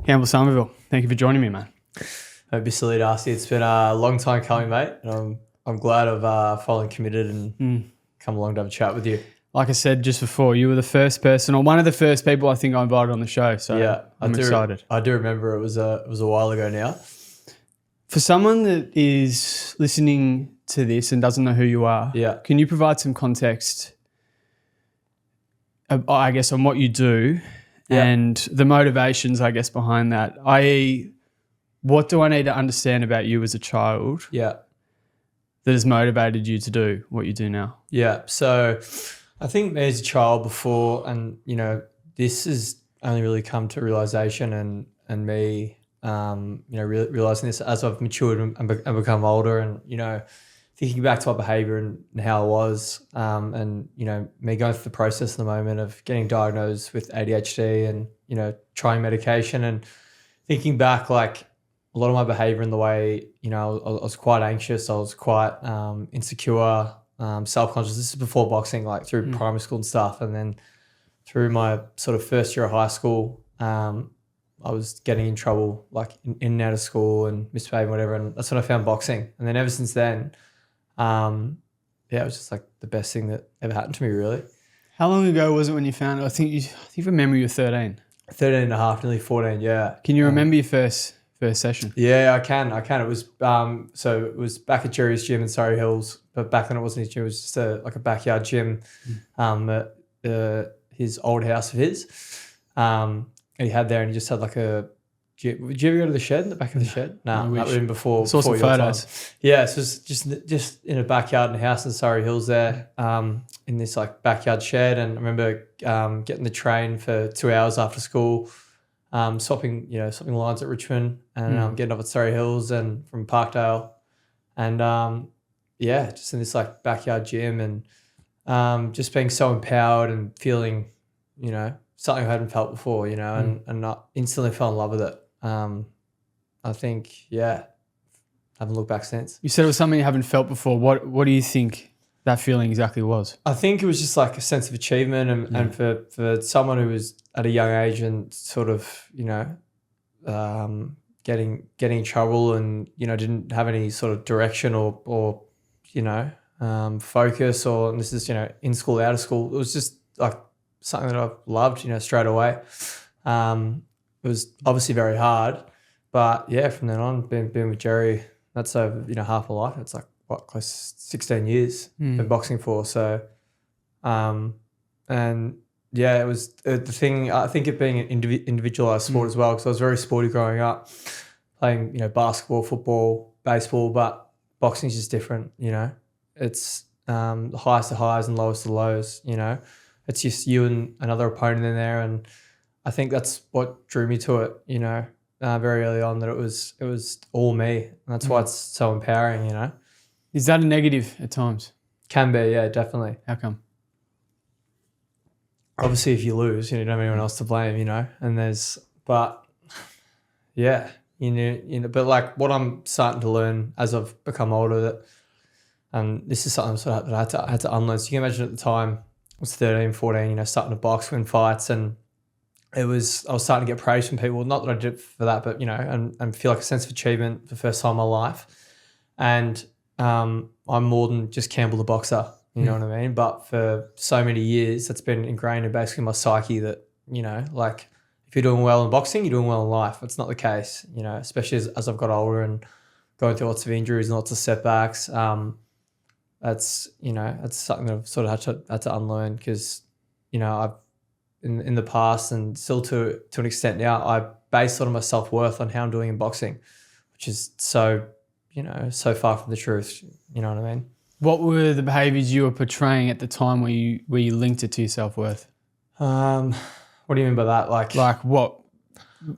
Campbell Somerville, thank you for joining me, man. Don't be silly to ask you. It's been a long time coming, mate. And I'm glad I've finally committed and come along to have a chat with you. Like I said just before, you were the first person, or one of the first people I think I invited on the show. So Yeah, I'm excited. I do remember it was a while ago now. For someone that is listening to this and doesn't know who you are, can you provide some context, I guess, on what you do and the motivations, I guess, behind that? I.e., what do I need to understand about you as a child that has motivated you to do what you do now? Yeah, so I think me as a child before, and, you know, this has only really come to realisation and me, realising this as I've matured and become older and, you know, thinking back to my behaviour and how I was and, you know, me going through the process at the moment of getting diagnosed with ADHD and, you know, trying medication and thinking back, like, a lot of my behaviour in the way, you know, I was quite anxious. I was quite insecure, self-conscious. This is before boxing, like through primary school and stuff. And then through my sort of first year of high school, I was getting in trouble, like in and out of school and misbehaving, whatever. And that's when I found boxing. And then ever since then, it was just like the best thing that ever happened to me, really. How long ago was it when you found it? I think you remember you were 13. 13 and a half, nearly 14, yeah. Can you remember your first session? Yeah, I can. It was so it was back at Jerry's gym in Surrey Hills, but back then it wasn't his gym. It was just like a backyard gym, at his old house of his. He had there, and he just had like a. Did you ever go to the shed in the back of the shed? No, that would have been before. Saw some photos. Time. Yeah, so it was just in a backyard in a house in Surrey Hills there, in this like backyard shed. And I remember getting the train for 2 hours after school. Swapping lines at Richmond and getting off at Surrey Hills and from Parkdale, and just in this like backyard gym and just being so empowered and feeling, you know, something I hadn't felt before, you know, and I instantly fell in love with it. I think, haven't looked back since. You said it was something you haven't felt before. What do you think that feeling exactly was? I think it was just like a sense of achievement and for someone who was at a young age and sort of, you know, getting in trouble and, you know, didn't have any sort of direction or you know, focus or, and this is, you know, in school, out of school. It was just like something that I loved, you know, straight away. It was obviously very hard, but yeah, from then on, being with Jerry, that's over, you know, half a life. It's like, what, close to 16 years been boxing for. So, and yeah, it was the thing, I think it being an individualized sport as well, because I was very sporty growing up, playing, you know, basketball, football, baseball, but boxing is just different, you know. It's the highest of highs and lowest of lows, you know. It's just you and another opponent in there, and I think that's what drew me to it, you know, very early on, that it was all me, and that's why it's so empowering, you know. Is that a negative at times? Can be, yeah, definitely. How come? Obviously, if you lose, you know, you don't have anyone else to blame, you know. And but yeah, you know, but like what I'm starting to learn as I've become older, that, and this is something sort of that I had to unlearn. So you can imagine at the time, I was 13, 14, you know, starting to box, win fights, and I was starting to get praise from people. Not that I did it for that, but, you know, and feel like a sense of achievement for the first time in my life. And I'm more than just Campbell the boxer, you know what I mean? But for so many years, that's been ingrained in basically my psyche that, you know, like if you're doing well in boxing, you're doing well in life. It's not the case, you know, especially as I've got older and going through lots of injuries and lots of setbacks. That's, you know, that's something that I've sort of had to unlearn, because, you know, I've in the past and still to an extent now, I base a lot of my self-worth on how I'm doing in boxing, which is so, you know, so far from the truth. You know what I mean? What were the behaviours you were portraying at the time where you linked it to your self-worth? What do you mean by that? Like what?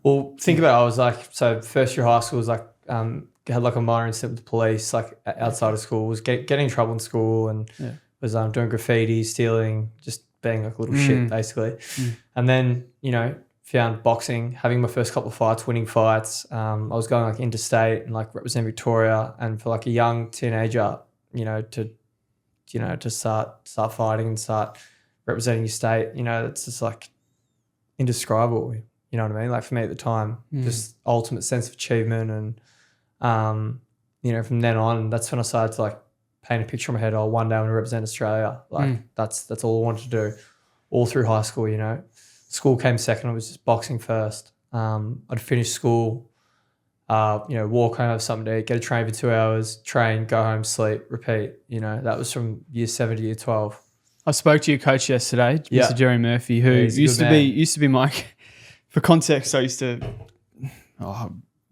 Well, think about it. I was like, so first year of high school was like, had like a minor incident with the police, like outside of school, was getting in trouble in school, and was doing graffiti, stealing, just being like a little shit basically. And then, you know, found boxing, having my first couple of fights, winning fights. I was going like interstate and like represent Victoria, and for like a young teenager, to start fighting and start representing your state, you know, it's just like indescribable. You You know what I mean? Like for me at the time, just ultimate sense of achievement. And, you know, from then on, that's when I started to like paint a picture in my head. Oh, one day I'm going to represent Australia. Like that's all I wanted to do all through high school, you know. School came second. It was just boxing first. I'd finish school, you know, walk home, have something to eat, get a train for 2 hours, train, go home, sleep, repeat. You know, that was from year 7 to year 12. I spoke to your coach yesterday, Mr. Jerry Murphy, who used to be my, for context, I used to,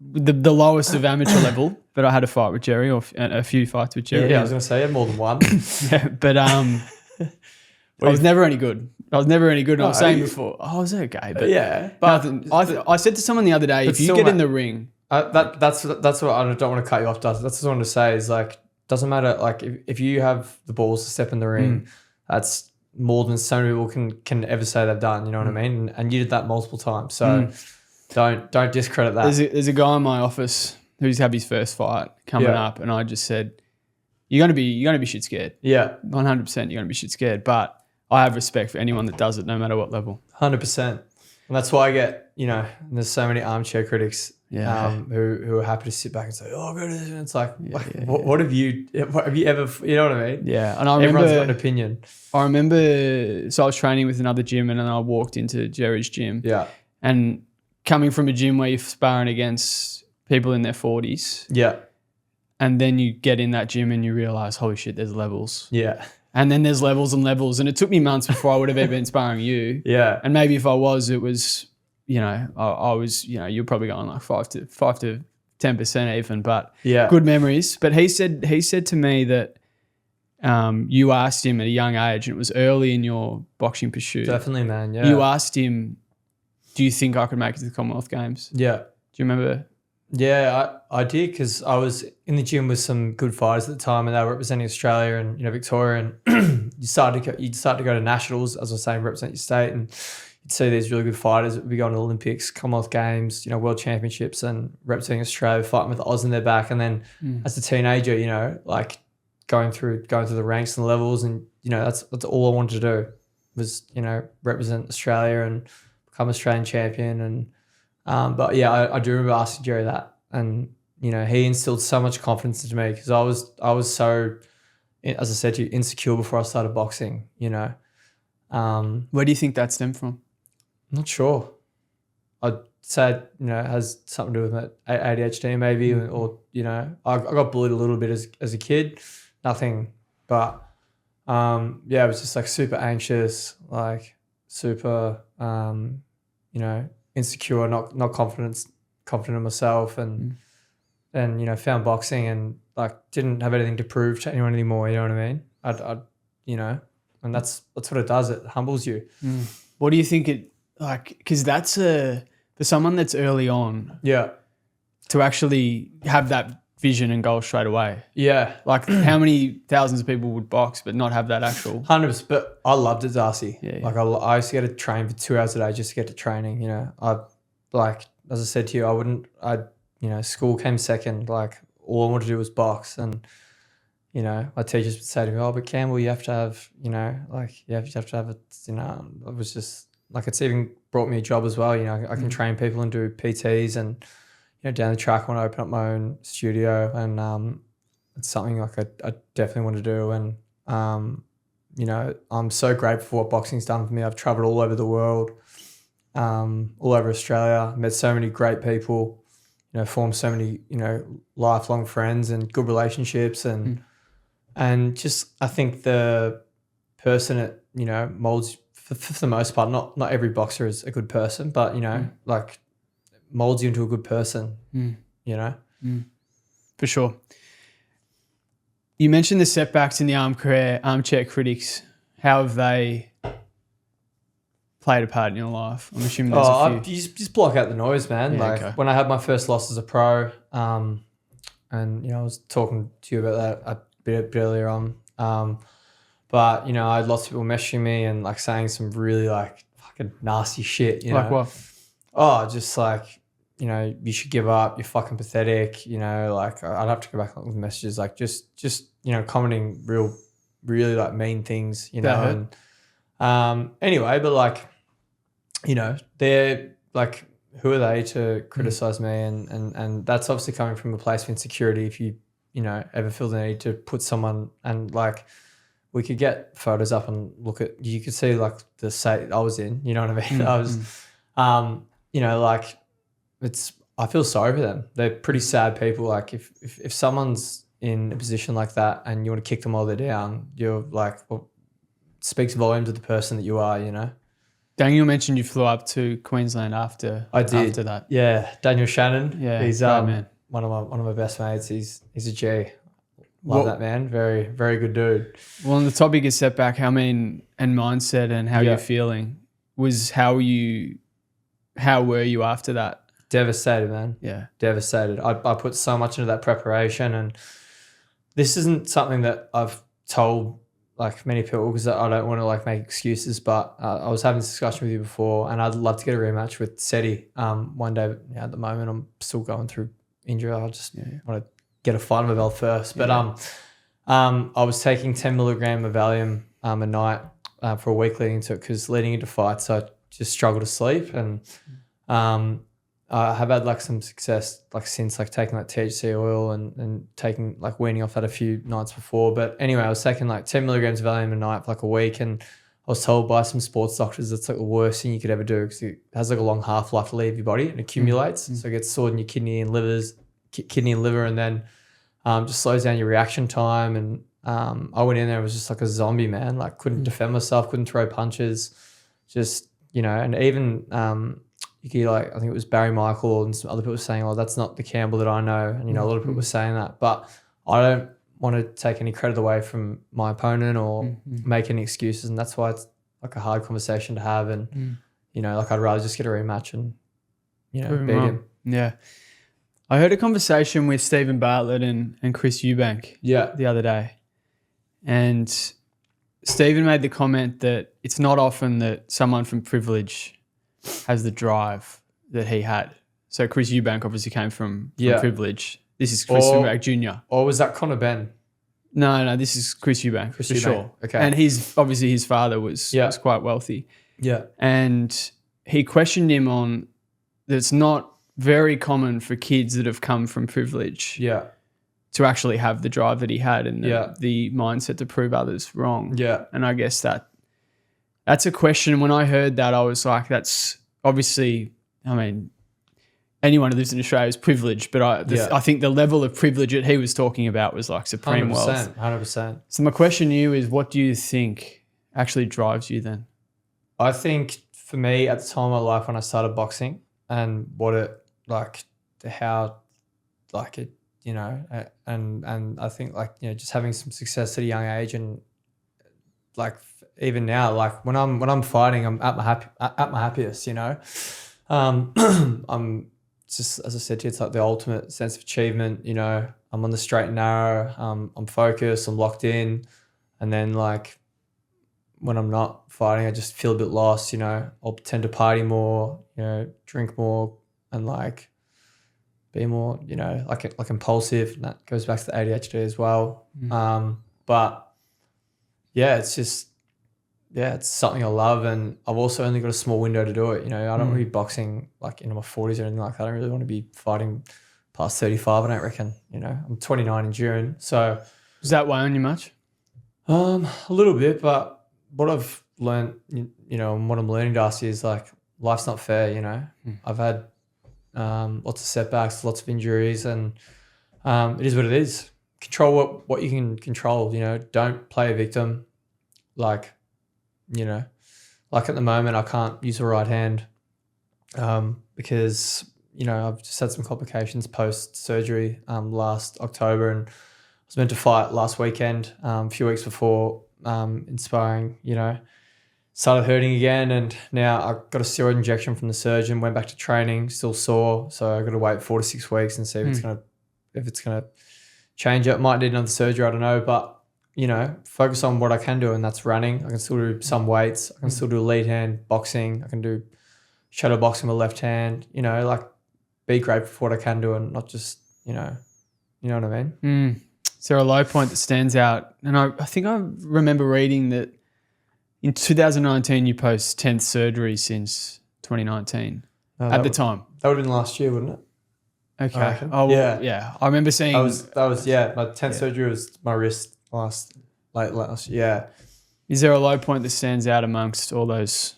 the lowest of amateur level, but I had a fight with Jerry or a few fights with Jerry. Yeah, I was going to say, you had more than one. Yeah, but I was never any good. And I was saying before, I was okay. But yeah. But I said to someone the other day, if you get in the ring. That's what I don't want to cut you off, Dustin. That's what I want to say is like, doesn't matter. Like if you have the balls to step in the ring, that's more than so many people can ever say they've done. You know what I mean? And you did that multiple times. So don't discredit that. There's a guy in my office who's had his first fight coming up, and I just said, you're gonna be shit scared. Yeah, 100%. You're gonna be shit scared, but I have respect for anyone that does it, no matter what level. 100%. And that's why I get, you know, there's so many armchair critics who are happy to sit back and say, oh, go to this. And it's like, what have you ever, you know what I mean? Yeah. And everyone's got an opinion. I remember, so I was training with another gym and then I walked into Jerry's gym. Yeah. And coming from a gym where you're sparring against people in their 40s. Yeah. And then you get in that gym and you realize, holy shit, there's levels. Yeah. And then there's levels and levels. And it took me months before I would have ever been sparring you. Yeah. And maybe if I was, it was, you know, I was, you know, you're probably going like 5 to 10% even, but good memories. But he said to me that you asked him at a young age, and it was early in your boxing pursuit. Definitely, man. Yeah. You asked him, do you think I could make it to the Commonwealth Games? Yeah. Do you remember? Yeah, I did, because I was in the gym with some good fighters at the time, and they were representing Australia and, you know, Victoria, and you started to go to nationals, as I was saying, represent your state, and you'd see these really good fighters that would be going to Olympics, Commonwealth Games, you know, World Championships, and representing Australia, fighting with Oz in their back, and then as a teenager, you know, like going through the ranks and the levels, and you know, that's all I wanted to do was, you know, represent Australia and become Australian champion. And but yeah, I do remember asking Jerry that, and you know, he instilled so much confidence into me, because I was so, as I said to you, insecure before I started boxing. You know, where do you think that stemmed from? I'm not sure. I'd say, you know, it has something to do with ADHD maybe, or you know, I got bullied a little bit as a kid, nothing, but yeah, it was just like super anxious, like super, you know, insecure, not confident in myself, and then, you know, found boxing and like didn't have anything to prove to anyone anymore. You know what I mean? I you know, and that's what it does. It humbles you. What do you think it like? Because that's for someone that's early on. Yeah. To actually have that vision and goal straight away. Yeah. Like how many thousands of people would box but not have that actual 100%. But I loved it, Darcy. Yeah. Like I used to get to train for 2 hours a day just to get to training. You know, I like, as I said to you, you know, school came second. Like all I wanted to do was box, and you know, my teachers would say to me, "Oh, but Campbell, you have to have, you know, like you have to have it." You know, it was just like, it's even brought me a job as well. You know, I can train people and do PTs, and you know, down the track I want to open up my own studio, and it's something like I definitely want to do. And you know, I'm so grateful for what boxing's done for me. I've traveled all over the world, all over Australia, met so many great people, you know, formed so many, you know, lifelong friends and good relationships, and just, I think the person it, you know, molds for the most part. Not every boxer is a good person, but you know, like molds you into a good person. You know, for sure. You mentioned the setbacks in the armchair critics. How have they played a part in your life? I'm assuming there's a few. You just block out the noise, man. Yeah, like when I had my first loss as a pro, and you know, I was talking to you about that a bit earlier on. But you know, I had lots of people messaging me and like saying some really like fucking nasty shit. You know, like what? Oh, just like, you know, you should give up. You're fucking pathetic. You know, like I'd have to go back with messages like just you know, commenting really like mean things. You know, and anyway, but like, you know, they're like, who are they to criticize me? And that's obviously coming from a place of insecurity. If you know, ever feel the need to put someone, and like, we could get photos up and look at, you could see like the state I was in, you know what I mean? I was, you know, like I feel sorry for them. They're pretty sad people. Like if someone's in a position like that and you want to kick them while they're down, you're like, well, it speaks volumes of the person that you are, you know? Daniel mentioned you flew up to Queensland after that. Yeah. Daniel Shannon. Yeah. He's man. one of my best mates. He's a G. Love that man. Very, very good dude. Well, on the topic of setback, and mindset and how you're feeling, how were you after that? Devastated, man. Yeah. Devastated. I put so much into that preparation, and this isn't something that I've told like many people because I don't want to like make excuses, but I was having this discussion with you before, and I'd love to get a rematch with Seti one day. But, at the moment I'm still going through injury. I just want to get a fight on my belt first. But I was taking 10 milligram of Valium a night for a week leading into it, because leading into fights I just struggle to sleep, and I have had like some success like since, like taking like THC oil and taking like weaning off that a few nights before. But anyway, I was taking like 10 milligrams of Valium a night for like a week, and I was told by some sports doctors it's like the worst thing you could ever do, because it has like a long half-life to leave your body and accumulates. So it gets stored in your kidney and liver, and then just slows down your reaction time. And I went in there, it was just like a zombie, man. Like couldn't defend myself, couldn't throw punches, just, you know. And even you could, like, I think it was Barry Michael and some other people saying, "Oh, that's not the Campbell that I know." And, you know, a lot of people were saying that, but I don't want to take any credit away from my opponent or make any excuses. And that's why it's like a hard conversation to have. And, you know, like I'd rather just get a rematch and, you know, beat him. Yeah. I heard a conversation with Stephen Bartlett and Chris Eubank the other day. And Stephen made the comment that it's not often that someone from privilege has the drive that he had. So Chris Eubank obviously came from privilege. This is Chris Eubank Jr. Or was that Conor Ben? No, this is Chris Eubank for sure. Okay. And obviously his father was quite wealthy. Yeah. And he questioned him on that it's not very common for kids that have come from privilege to actually have the drive that he had and the mindset to prove others wrong. Yeah. And I guess that's a question. When I heard that, I was like, that's obviously, I mean, anyone who lives in Australia is privileged, but I think the level of privilege that he was talking about was like supreme 100%, wealth. 100%. So my question to you is, what do you think actually drives you then? I think for me at the time of my life when I started boxing and what it, like, how, like it, you know, and I think, like, you know, just having some success at a young age, and like even now, like when I'm fighting, I'm at my happiest, you know. I'm just, as I said to you, it's like the ultimate sense of achievement, you know. I'm on the straight and narrow, I'm focused, I'm locked in, and then like when I'm not fighting, I just feel a bit lost, you know. I'll tend to party more, you know, drink more, and like be more, you know, like impulsive. And that goes back to the ADHD as well. But yeah, it's just, it's something I love, and I've also only got a small window to do it. You know, I don't want to be boxing like into my 40s or anything like that. I don't really want to be fighting past 35, I don't reckon. You know, I'm 29 in June. So does that weigh on you much? A little bit, but what I've learned, you know, and what I'm learning, Darcy, is like life's not fair, you know. I've had lots of setbacks, lots of injuries, and it is what it is. Control what you can control, you know. Don't play a victim. Like, you know, like at the moment I can't use the right hand because, you know, I've just had some complications post-surgery last October, and I was meant to fight last weekend, a few weeks before Inspiring, you know, started hurting again, and now I got a steroid injection from the surgeon, went back to training, still sore, so I got to wait 4 to 6 weeks and see if it's gonna change it. Might need another surgery, I don't know, but you know, focus on what I can do, and that's running. I can still do some weights. I can still do lead hand boxing. I can do shadow boxing with left hand. You know, like be grateful for what I can do, and not just, you know what I mean? Is there a low point that stands out? And I think I remember reading that in 2019 you post 10th surgery since 2019. No, at the time? That would have been last year, wouldn't it? Okay. Oh, well, yeah. I remember seeing... That was my 10th surgery was my wrist late last year. Yeah. Is there a low point that stands out amongst all those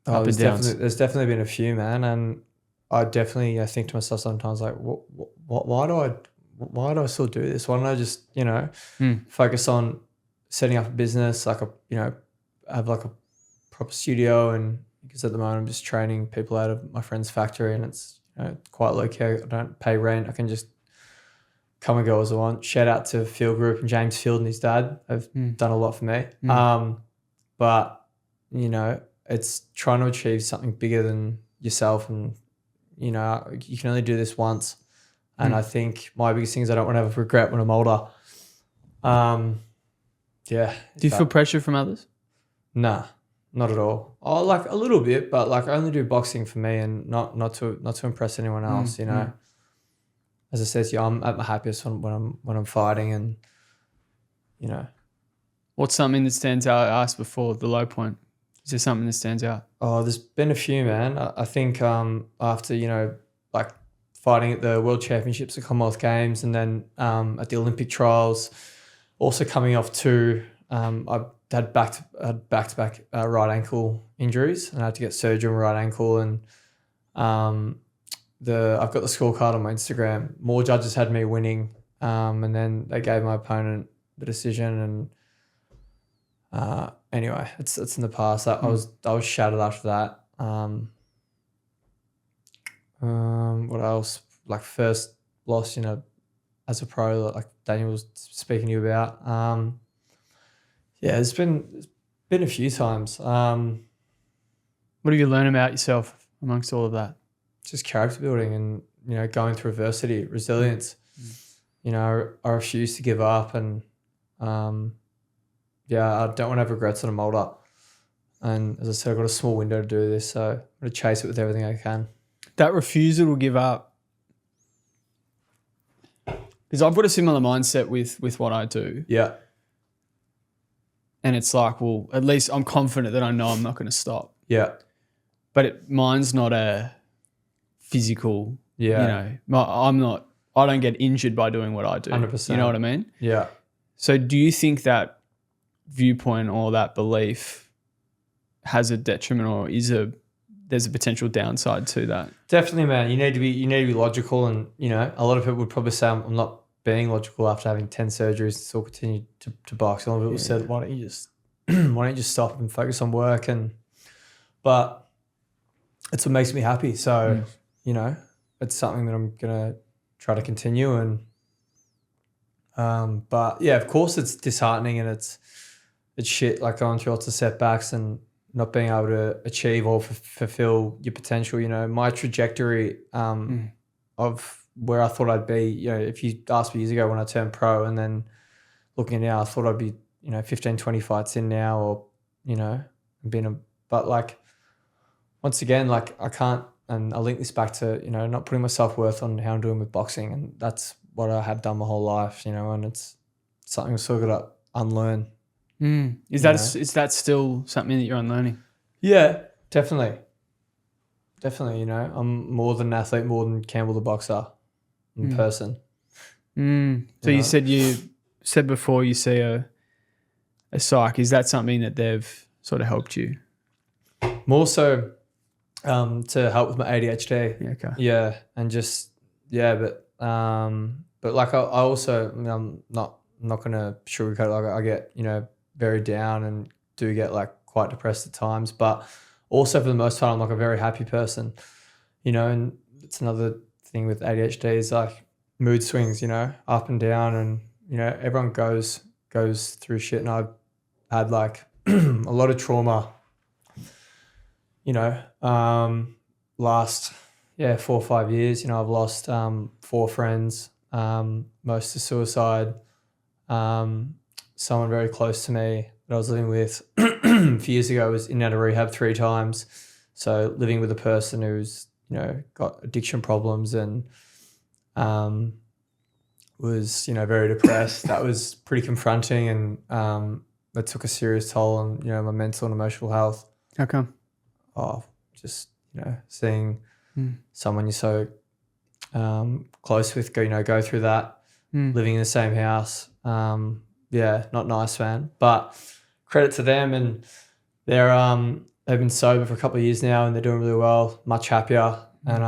up and downs? There's definitely been a few, man. And I definitely think to myself sometimes, like, why do I still do this? Why don't I just, focus on setting up a business, like have like a proper studio, and because at the moment I'm just training people out of my friend's factory, and it's quite low key. I don't pay rent. I can just come and go as I want. Shout out to Field Group and James Field and his dad. They've done a lot for me. But it's trying to achieve something bigger than yourself, and you can only do this once. And I think my biggest thing is I don't want to have a regret when I'm older. Yeah. Do you feel pressure from others? Nah, not at all. Oh, like a little bit, but like I only do boxing for me and not to impress anyone else. As I said to you, I'm at my happiest when I'm fighting, and What's something that stands out? I asked before, the low point. Is there something that stands out? Oh, there's been a few, man. I think after like fighting at the World Championships, the Commonwealth Games, and then at the Olympic trials, also coming off I had back-to-back right ankle injuries, and I had to get surgery on my right ankle. And I've got the scorecard on my Instagram. More judges had me winning, and then they gave my opponent the decision. And anyway, it's in the past. I was shattered after that. What else? Like first loss, as a pro, like Daniel was speaking to you about. It's been a few times. What have you learned about yourself amongst all of that? Just character building and, going through adversity, resilience. I refuse to give up, and I don't want to have regrets when I'm older. And as I said, I've got a small window to do this, so I'm going to chase it with everything I can. That refusal to give up, because I've got a similar mindset with what I do. Yeah. And it's like, well, at least I'm confident that I know I'm not going to stop. Yeah. But mine's not a physical, Yeah. I don't get injured by doing what I do. 100%. You know what I mean? Yeah. So do you think that viewpoint or that belief has a detriment, or there's a potential downside to that? Definitely, man. You need to be logical, and a lot of people would probably say I'm not being logical after having 10 surgeries and still continue to box. A lot of people said, why don't you just stop and focus on work? But it's what makes me happy. So, it's something that I'm gonna try to continue. And but yeah, of course it's disheartening, and it's shit, like going through lots of setbacks and not being able to achieve or fulfill your potential. My trajectory of where I thought I'd be, if you asked me years ago when I turned pro, and then looking at now, I thought I'd be, 15, 20 fights in now, or, but like, once again, like I can't, and I link this back to, not putting my self-worth on how I'm doing with boxing. And that's what I have done my whole life, and it's something I've still got to unlearn. Is that still something that you're unlearning? Yeah, definitely. Definitely, I'm more than an athlete, more than Campbell the boxer in person. So you said before you see a psych. Is that something that they've sort of helped you? More so to help with my ADHD. Yeah, okay. Yeah, and just, but like I also, I'm not going to sugarcoat it. Like I get, very down and do get like quite depressed at times, but also for the most part, I'm like a very happy person, and it's another thing with ADHD is like mood swings, up and down, and, everyone goes through shit. And I've had like a lot of trauma, last 4 or 5 years. I've lost 4 friends, most to suicide. Someone very close to me that I was living with a few years ago was in and out of rehab 3 times. So living with a person who's, got addiction problems and was, very depressed. That was pretty confronting, and that took a serious toll on, my mental and emotional health. How come? Oh, just, seeing someone you're so close with, go through that, living in the same house. Not nice, man. But credit to them, and they've been sober for a couple of years now, and they're doing really well, much happier, and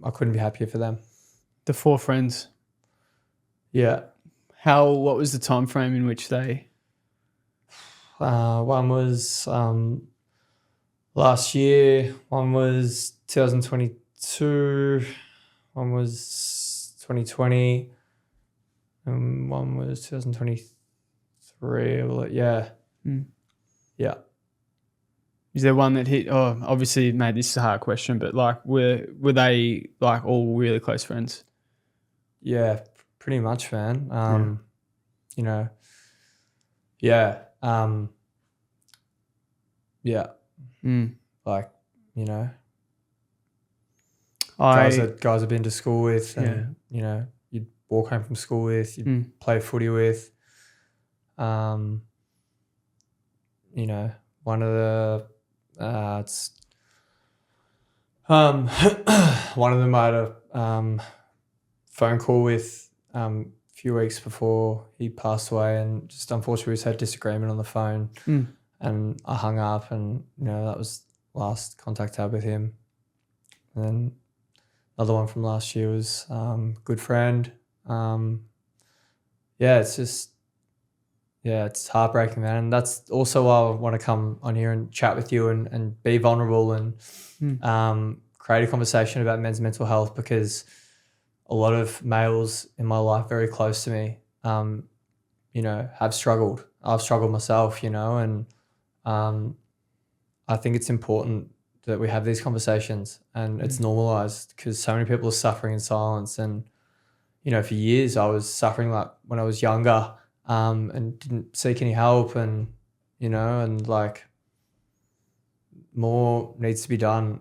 I couldn't be happier for them. The 4 friends. Yeah. What was the time frame in which they? One was last year, one was 2022, one was 2020, and one was 2023. Yeah. Yeah. Is there one that hit? Oh, obviously, mate, this is a hard question, but like, were they like all really close friends? Yeah, pretty much, man. Yeah. Like, guys I've been to school with, and you'd walk home from school with, you'd play footy with. One of the one of them I had a phone call with a few weeks before he passed away, and just unfortunately we just had disagreement on the phone, and I hung up, and that was last contact I had with him. And then another one from last year was good friend. It's heartbreaking, man. And that's also why I want to come on here and chat with you and be vulnerable and create a conversation about men's mental health, because a lot of males in my life very close to me, have struggled. I've struggled myself, and I think it's important that we have these conversations, and it's normalized, because so many people are suffering in silence. And, for years I was suffering like when I was younger, and didn't seek any help, and, and like more needs to be done.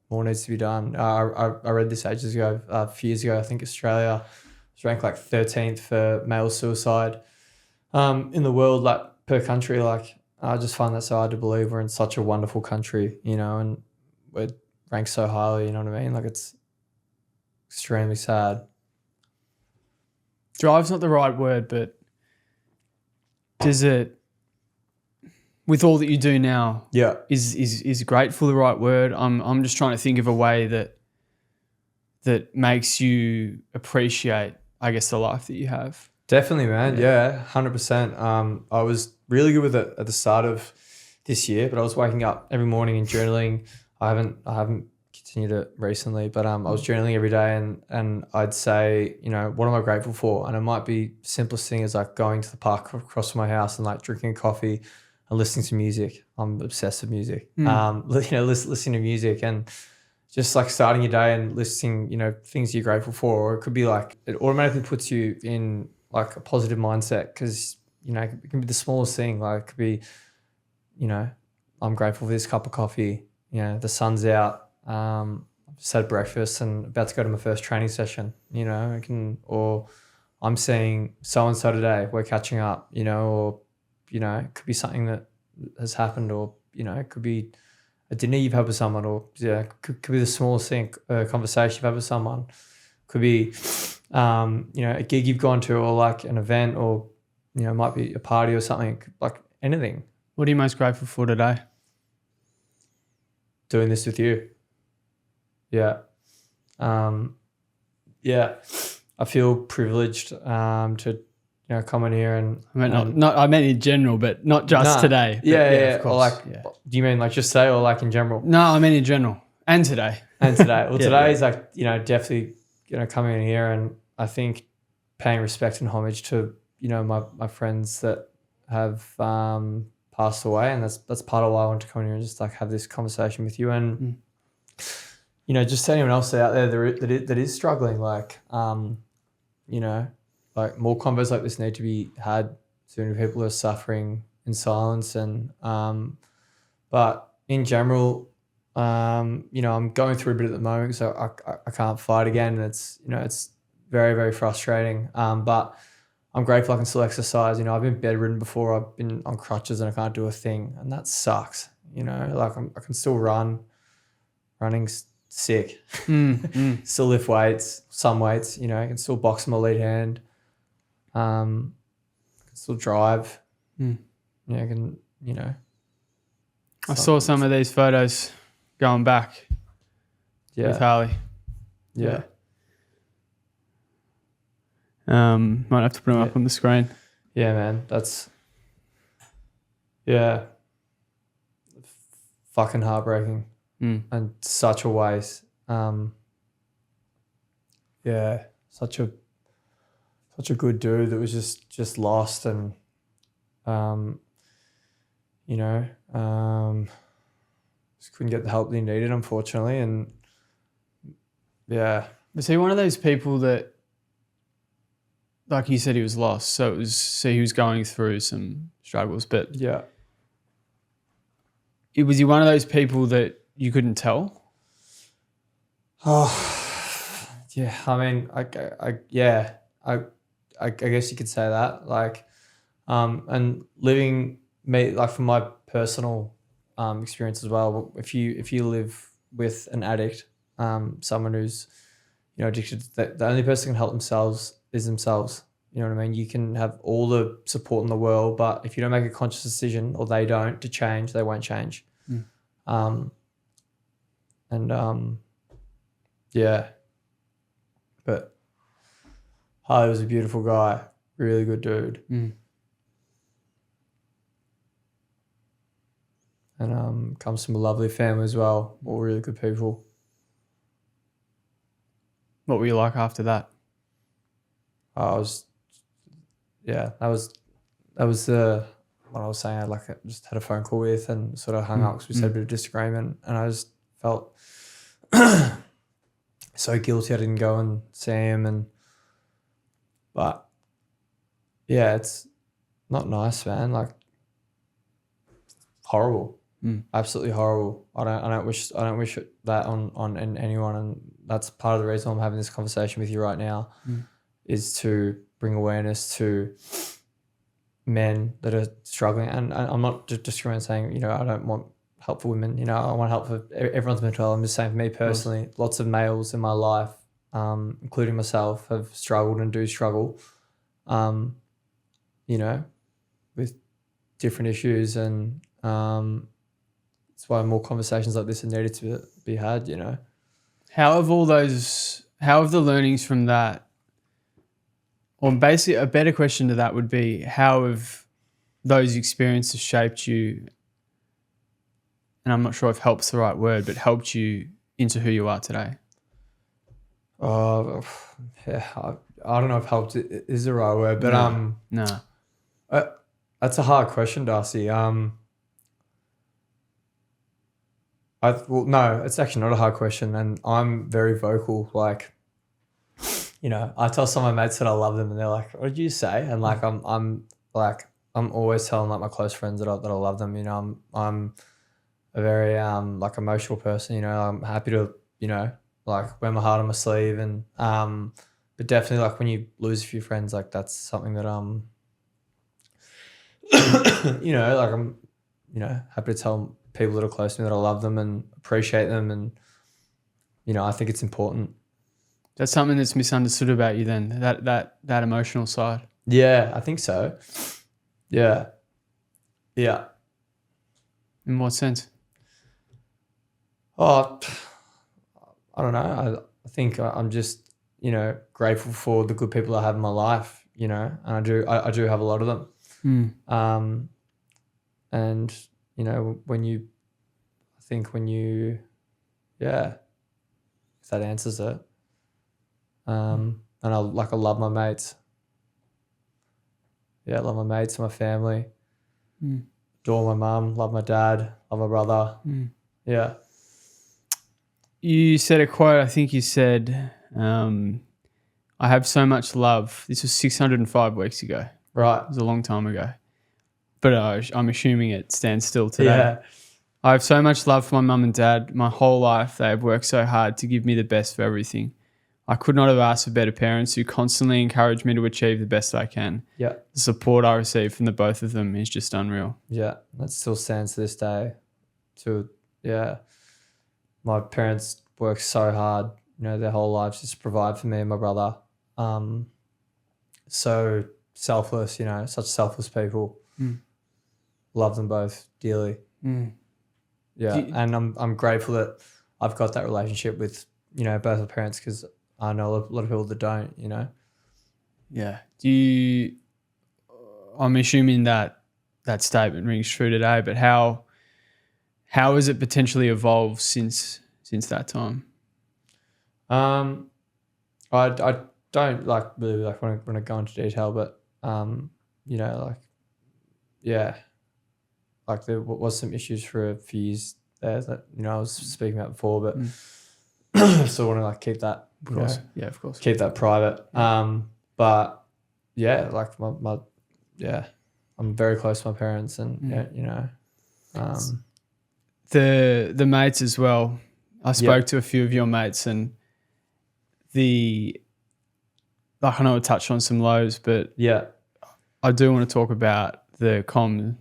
More needs to be done. I read this ages ago, a few years ago. I think Australia was ranked like 13th for male suicide in the world, like per country. Like, I just find that so hard to believe. We're in such a wonderful country, and we're ranked so highly, you know what I mean? Like, it's extremely sad. Drive's not the right word, but does it, with all that you do now, is grateful the right word? I'm just trying to think of a way that makes you appreciate, I guess, the life that you have. Definitely, man. Yeah, 100%. I was really good with it at the start of this year, but I was waking up every morning and journaling. I haven't continued it recently, but I was journaling every day, and I'd say, what am I grateful for? And it might be simplest thing is like going to the park across from my house and like drinking a coffee and listening to music. I'm obsessed with music. Listening to music and just like starting your day and listing, things you're grateful for. Or it could be like, it automatically puts you in like a positive mindset, because, it can be the smallest thing. Like, it could be, I'm grateful for this cup of coffee. The sun's out. I've just had breakfast and about to go to my first training session, or I'm seeing so-and-so today, we're catching up, or, it could be something that has happened, or, it could be a dinner you've had with someone, or could be the smallest thing, a conversation you've had with someone. Could be, a gig you've gone to, or like an event, or, it might be a party or something, like anything. What are you most grateful for today? Doing this with you. Yeah. I feel privileged to come in here and I meant in general, but not just today. But of course. Do you mean like just today, or like in general? No, I mean in general and today. Well, today is like, definitely, coming in here, and I think paying respect and homage to, my friends that have passed away, and that's part of why I want to come in here and just like have this conversation with you, and just anyone else out there that is struggling, like like more convos like this need to be had. So many people are suffering in silence, and but in general, I'm going through a bit at the moment, so I can't fight again, and it's it's very, very frustrating. But I'm grateful I can still exercise. I've been bedridden before. I've been on crutches and I can't do a thing, and that sucks. Like I can still run. running's sick. Still lift weights, some weights, you know, I can still box my lead hand. Can still drive. Yeah, I can, you know. I saw some of these photos going back with Harley. Yeah. Might have to put them up on the screen. Yeah, man. That's fucking heartbreaking and such a waste. Such a good dude that was just lost and you know, just couldn't get the help that he needed, unfortunately. And yeah. Was he one of those people that, like you said, he was lost, so he was going through some struggles, but was he one of those people that you couldn't tell? Oh, yeah. I mean, I guess you could say that. Like, and living like from my personal experience as well. If you live with an addict, someone who's, you know, addicted, the only person who can help themselves is themselves. You know what I mean? You can have all the support in the world, but if you don't make a conscious decision, or they don't, to change, they won't change. But Harley was a beautiful guy, really good dude. And comes from a lovely family as well, all really good people. What were you like after that? That was what I was saying. I just had a phone call with and sort of hung up because we had a bit of disagreement, and I just felt so guilty I didn't go and see him. But yeah, it's not nice, man. Like, horrible, absolutely horrible. I don't wish that on anyone, and that's part of the reason I'm having this conversation with you right now, is to bring awareness to men that are struggling. And I'm not just discriminating, saying, you know, I don't want help for women. You know, I want help for everyone's mental health. I'm just saying, for me personally, lots of males in my life, including myself, have struggled and do struggle, you know, with different issues. And that's why more conversations like this are needed to be had, you know. How have the learnings from that, or basically a better question to that would be, how have those experiences shaped you? And I'm not sure if help's the right word, but helped you into who you are today? I don't know if helped is the right word, but no. That's a hard question, Darcy. No, it's actually not a hard question, and I'm very vocal. Like, you know, I tell some of my mates that I love them, and they're like, "What did you say?" And like, I'm always telling like my close friends that I love them. You know, I'm a very like emotional person. You know, I'm happy to, you know, like wear my heart on my sleeve, and but definitely like when you lose a few friends, like that's something that you know, like I'm, you know, happy to tell people that are close to me that I love them and appreciate them, and you know, I think it's important. That's something that's misunderstood about you then, that emotional side. Yeah, I think so. Yeah. Yeah. In what sense? Oh, I don't know. I think I'm just, you know, grateful for the good people I have in my life, you know, and I do have a lot of them. And, you know, if that answers it. And I love my mates. Yeah, I love my mates and my family. Adore my mum, love my dad, love my brother. Yeah. You said a quote, I think you said, I have so much love. This was 605 weeks ago. Right. It was a long time ago. But I'm assuming it stands still today. Yeah. I have so much love for my mum and dad. My whole life, they have worked so hard to give me the best for everything. I could not have asked for better parents who constantly encourage me to achieve the best I can. Yeah. The support I receive from the both of them is just unreal. Yeah. That still stands to this day. my parents worked so hard, their whole lives just to provide for me and my brother. So selfless, such selfless people. Love them both dearly. Yeah, and I'm grateful that I've got that relationship with, both my parents, because I know a lot of people that don't, Yeah. I'm assuming that statement rings true today, but how has it potentially evolved since that time? I don't really want to go into detail, but there was some issues for a few years there that I was speaking about before, but still want to keep that, of course, of course, keep that private. But yeah, I'm very close to my parents, and the mates as well. I spoke to a few of your mates, and I know I touched on some lows, but I do want to talk about the com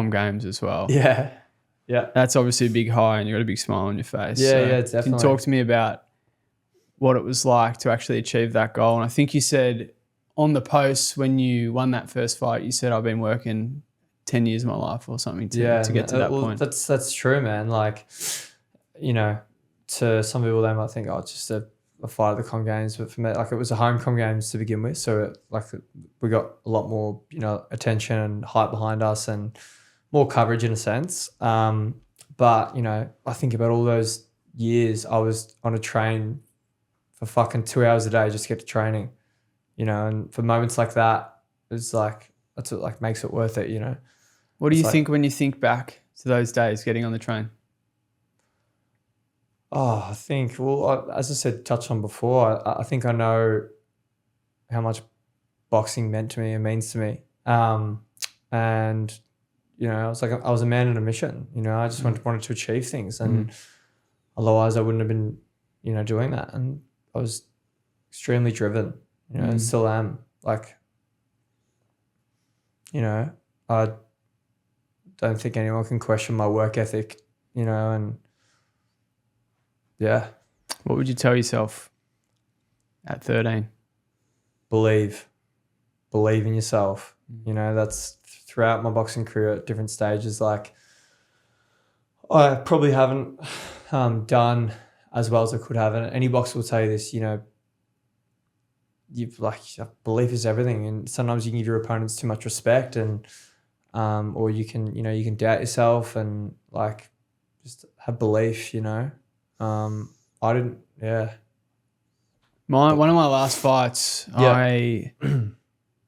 games as well. Yeah. That's obviously a big high, and you got a big smile on your face. Definitely. Can you talk to me about what it was like to actually achieve that goal? And I think you said on the post when you won that first fight, you said, I've been working 10 years of my life or something to get to that point. That's true, man. To some people, they might think, oh, it's just a fight at the com games, but for me, it was a home com games to begin with, so we got a lot more attention and hype behind us and more coverage in a sense. But I think about all those years I was on a train for fucking 2 hours a day just to get to training, and for moments like that, it's that's what makes it worth it. What do you think when you think back to those days getting on the train? Oh, I think, as I said, touched on before, I think I know how much boxing meant to me and means to me. And, I was a man on a mission, I just wanted to achieve things, and otherwise I wouldn't have been, doing that. And I was extremely driven, and still am. I don't think anyone can question my work ethic, and yeah. What would you tell yourself at 13? Believe in yourself. That's throughout my boxing career at different stages. I probably haven't done as well as I could have. And any boxer will tell you this, belief is everything. And sometimes you can give your opponents too much respect, and or you can doubt yourself, and just have belief, I didn't, One of my last fights, I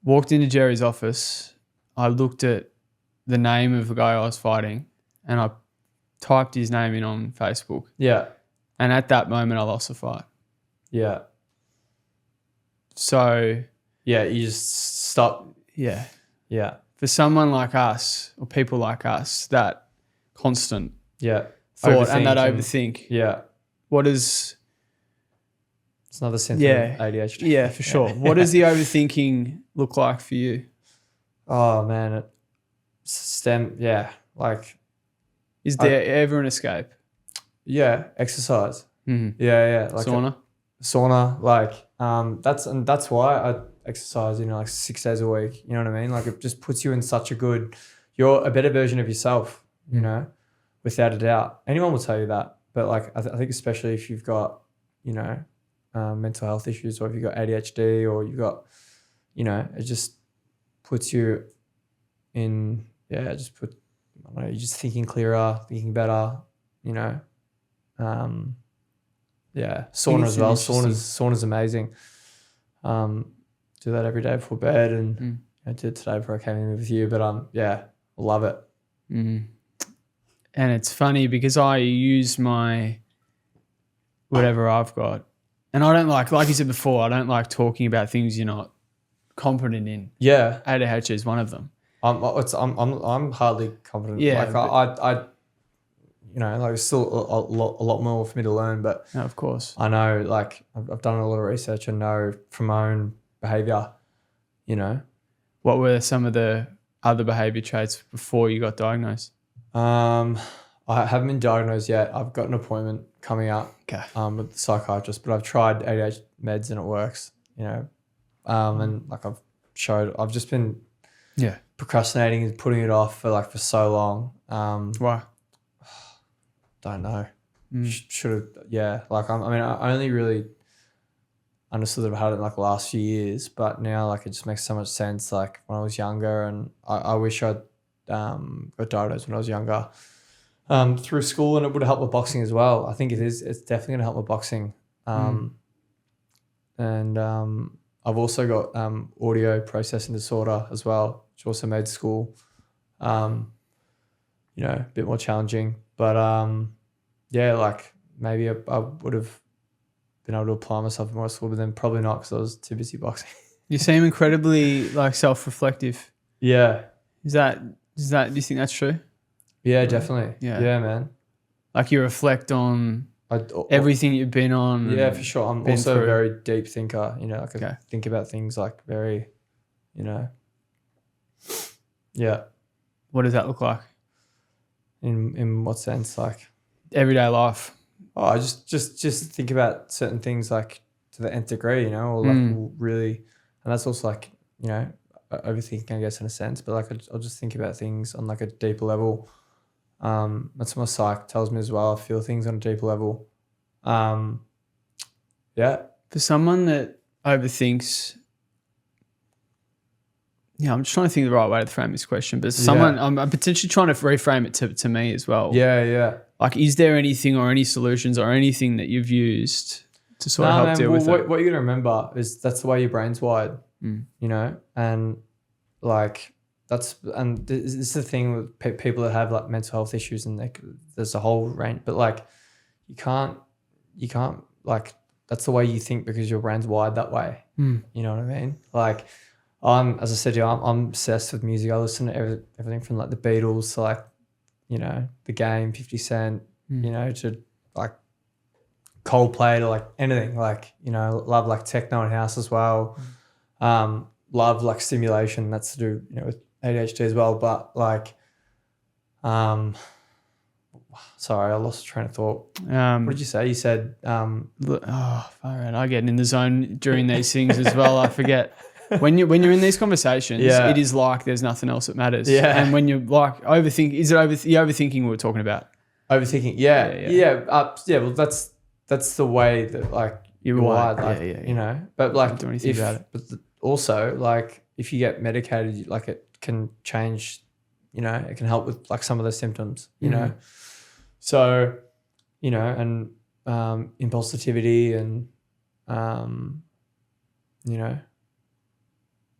walked into Jerry's office. I looked at the name of the guy I was fighting, and I typed his name in on Facebook. Yeah. And at that moment, I lost the fight. Yeah. So. Yeah, you just stop. Yeah. Yeah. For someone like us, or people like us, that constant thought and that overthink. Yeah. What is... It's another symptom of ADHD. Yeah, for sure. What does the overthinking look like for you? Oh, man. Is there ever an escape? Yeah, exercise. Mm-hmm. Yeah. Sauna? That's why I exercise, 6 days a week. You know what I mean? It just puts you in such you're a better version of yourself, without a doubt. Anyone will tell you that. But I think especially if you've got, mental health issues, or if you've got ADHD, or you've got, it just puts you in, you're just thinking clearer, thinking better, sauna as well. Sauna's amazing. Do that every day before bed, and I did today before I came in with you, but love it. And it's funny because I use my whatever I've got, and I don't like you said before, I don't like talking about things you're not confident in. Yeah, ADHD is one of them. I'm hardly confident. Yeah, there's still a lot more for me to learn, but no, of course, I know, I've done a lot of research and know from my own behavior, What were some of the other behavior traits before you got diagnosed? I I haven't been diagnosed yet. I've got an appointment coming up with the psychiatrist, but I've tried ADHD meds and it works, you know. And like I've just been procrastinating and putting it off for so long. Why? Don't know. Should have, I only really understood that I've had it in like the last few years, but now like it just makes so much sense. Like when I was younger, and I wish I'd got diagnosed when I was younger through school, and it would have helped with boxing as well. I think it's definitely going to help with boxing. And I've also got audio processing disorder as well, which also made school, a bit more challenging. But like maybe I would have been able to apply myself more at school, but then probably not because I was too busy boxing. You seem incredibly like self-reflective. Yeah. Do you think that's true? Yeah, definitely. Yeah, man. Like you reflect on everything you've been on. Yeah, for sure. I'm also a very deep thinker. You know, I can think about things like very, Yeah. What does that look like? In what sense? Like everyday life. Oh, I just think about certain things like to the nth degree, or like really, and that's also like, overthinking, I guess, in a sense, but like I'll just think about things on like a deeper level. That's what my psych tells me as well. I feel things on a deeper level. Yeah. For someone that overthinks, I'm just trying to think of the right way to frame this question, but someone, I'm potentially trying to reframe it to me as well. Yeah. Like, is there anything or any solutions or anything that you've used to sort of help deal with it? What you're going to remember is that's the way your brain's wired, and like this is the thing with people that have like mental health issues, and there's a whole range, but like you can't like, that's the way you think because your brain's wired that way. You know what I mean? Like as I said to you, I'm obsessed with music. I listen to everything from like the Beatles to like, The Game, 50 Cent, to like Coldplay, to like anything, like, love like techno and house as well. Love like stimulation, that's to do, with ADHD as well. But like, sorry, I lost train of thought. What did you say? You said, far out. I get in the zone during these things as well. I forget. When you're in these conversations, it is like there's nothing else that matters. Yeah. And when you're like overthink, is it the overthinking we were talking about? Overthinking, yeah. Well, that's the way that like you're wired, like, But like, don't do anything about it. But also, like, if you get medicated, like it can change. It can help with like some of the symptoms. So, and impulsivity and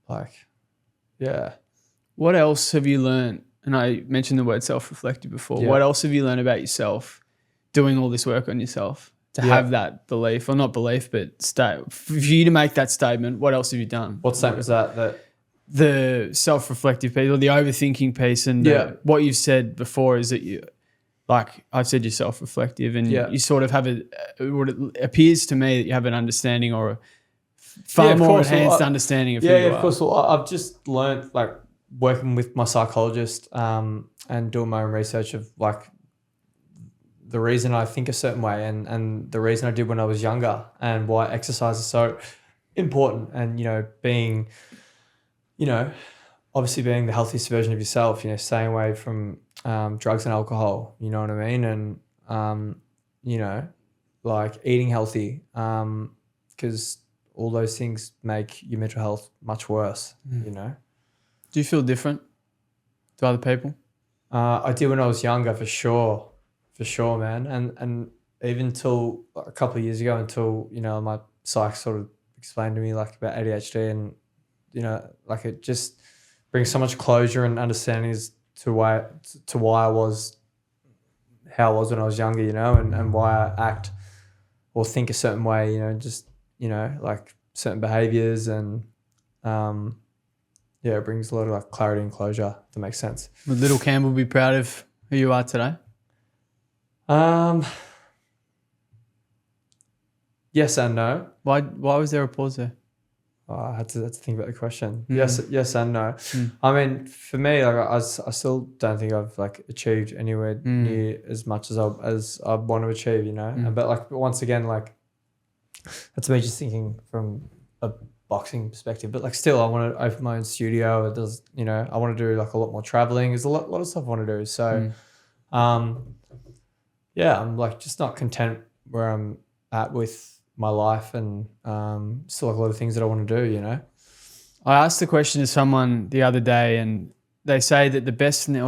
like, yeah. What else have you learned? And I mentioned the word self-reflective before. Yeah. What else have you learned about yourself doing all this work on yourself to have that belief, or not belief, but for you to make that statement? What else have you done? What statement was that? The self-reflective piece, or the overthinking piece, and what you've said before is that you, like I've said, you're self-reflective, and you sort of have what it appears to me that you have an understanding or a far more enhanced understanding of who you are. Yeah, of course. Well, I've just learned, like, working with my psychologist and doing my own research of like the reason I think a certain way and the reason I did when I was younger, and why exercise is so important, and being obviously being the healthiest version of yourself, staying away from drugs and alcohol, you know what I mean, and like eating healthy, because all those things make your mental health much worse. Do you feel different to other people? I did when I was younger, for sure, man. And even till a couple of years ago, until my psych sort of explained to me like about ADHD, and like it just brings so much closure and understanding as to why I was how I was when I was younger, and why I act or think a certain way, just like certain behaviours, and it brings a lot of like clarity and closure, to make sense. Would little Campbell be proud of who you are today? Yes and no. Why was there a pause there? I had to think about the question. Yes and no. I mean, for me, like I still don't think I've like achieved anywhere near as much as I want to achieve, you know. But like once again, like that's me just thinking from a boxing perspective. But like still, I want to open my own studio. It does, you know, I want to do like a lot more traveling. There's a lot of stuff I want to do. So, yeah, I'm like just not content where I'm at with my life, and still like a lot of things that I want to do, you know. I asked the question to someone the other day, and they say that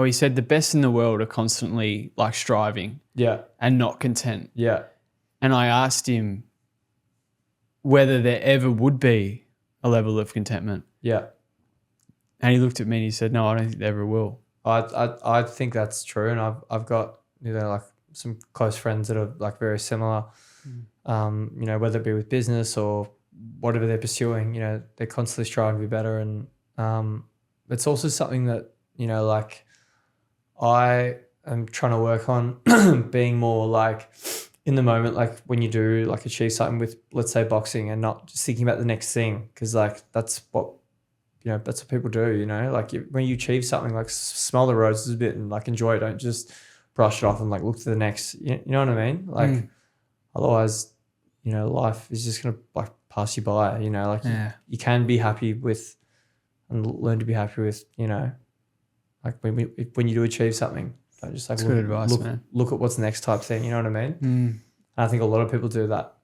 he said the best in the world are constantly like striving, and not content, And I asked him whether there ever would be a level of contentment, and he looked at me and he said, "No, I don't think there ever will." I think that's true, and I've got, you know, like some close friends that are like very similar. You know, whether it be with business or whatever they're pursuing, you know, they're constantly striving to be better. And it's also something that, you know, like I am trying to work on being more like in the moment, like when you do like achieve something with, let's say, boxing, and not just thinking about the next thing. Cause like that's what, you know, that's what people do, you know, like when you achieve something, like smell the roses a bit and like enjoy it. Don't just brush it off and like look to the next, you know what I mean? Like otherwise, you know, life is just going to like pass you by, you know, like you can be happy with and learn to be happy with, you know, like when you do achieve something, don't just like good advice, man. Look at what's next type thing, you know what I mean? And I think a lot of people do that.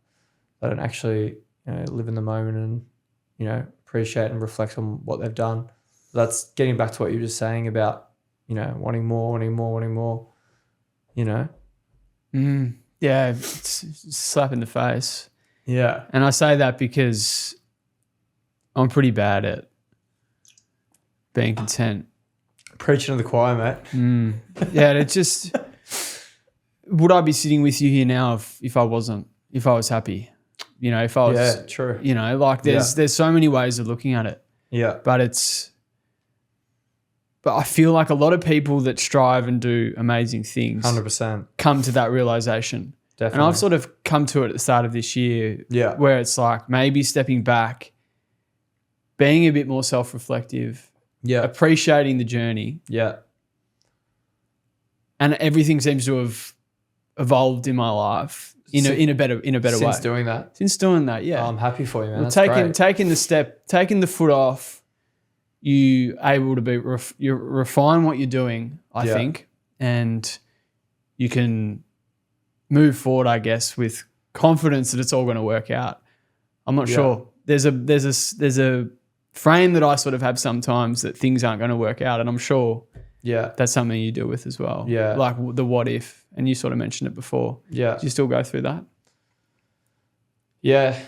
They don't actually, you know, live in the moment and, you know, appreciate and reflect on what they've done. That's getting back to what you were just saying about, you know, wanting more, you know? Yeah, it's a slap in the face. Yeah. And I say that because I'm pretty bad at being content. Preaching to the choir, mate. Yeah, it just... Would I be sitting with you here now if I wasn't? If I was happy? You know, if I was... Yeah, true. You know, like there's so many ways of looking at it. Yeah. But I feel like a lot of people that strive and do amazing things 100% come to that realization. Definitely. And I've sort of come to it at the start of this year, where it's like maybe stepping back, being a bit more self-reflective, appreciating the journey. And everything seems to have evolved in my life in a better way. Since doing that? Since doing that, yeah. Oh, I'm happy for you, man. Well, That's taking the step, taking the foot off, you able to be you refine what you're doing, I think, and you can move forward, I guess, with confidence that it's all going to work out. I'm not sure. There's a frame that I sort of have sometimes that things aren't going to work out, and I'm sure that's something you deal with as well. Yeah, like the what if, and you sort of mentioned it before. Yeah, do you still go through that? Yeah,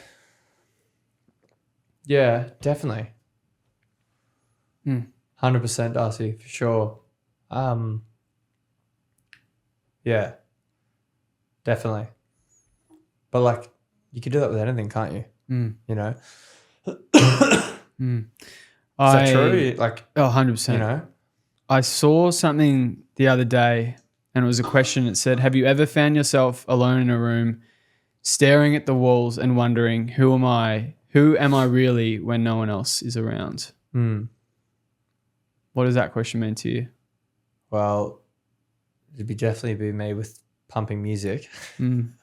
definitely. 100%, Darcy, for sure. Yeah, definitely. But like, you can do that with anything, can't you? You know. Is that true? Like, 100%. You know, I saw something the other day, and it was a question. It said, "Have you ever found yourself alone in a room, staring at the walls and wondering, who am I? Who am I really when no one else is around?" What does that question mean to you? Well, it'd definitely be me with pumping music. You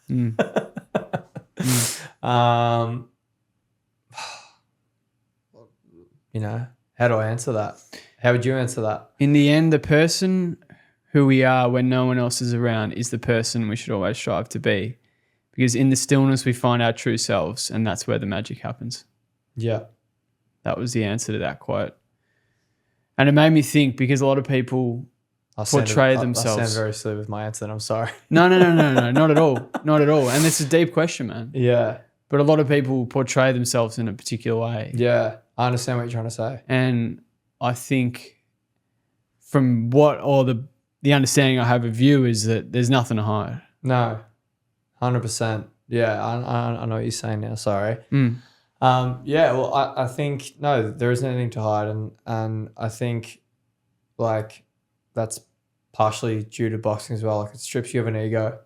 know, how do I answer that? How would you answer that? In the end, the person who we are when no one else is around is the person we should always strive to be, because in the stillness we find our true selves, and that's where the magic happens. Yeah. That was the answer to that quote. And it made me think, because a lot of people portray themselves. I sound very silly with my answer, and I'm sorry. No, not at all. Not at all. And it's a deep question, man. Yeah. But a lot of people portray themselves in a particular way. Yeah, I understand what you're trying to say. And I think from the understanding I have of you is that there's nothing to hide. No, 100%. Yeah, I know what you're saying now. Sorry. Yeah, well, I think, no, there isn't anything to hide. And I think, like, that's partially due to boxing as well. Like, it strips you of an ego,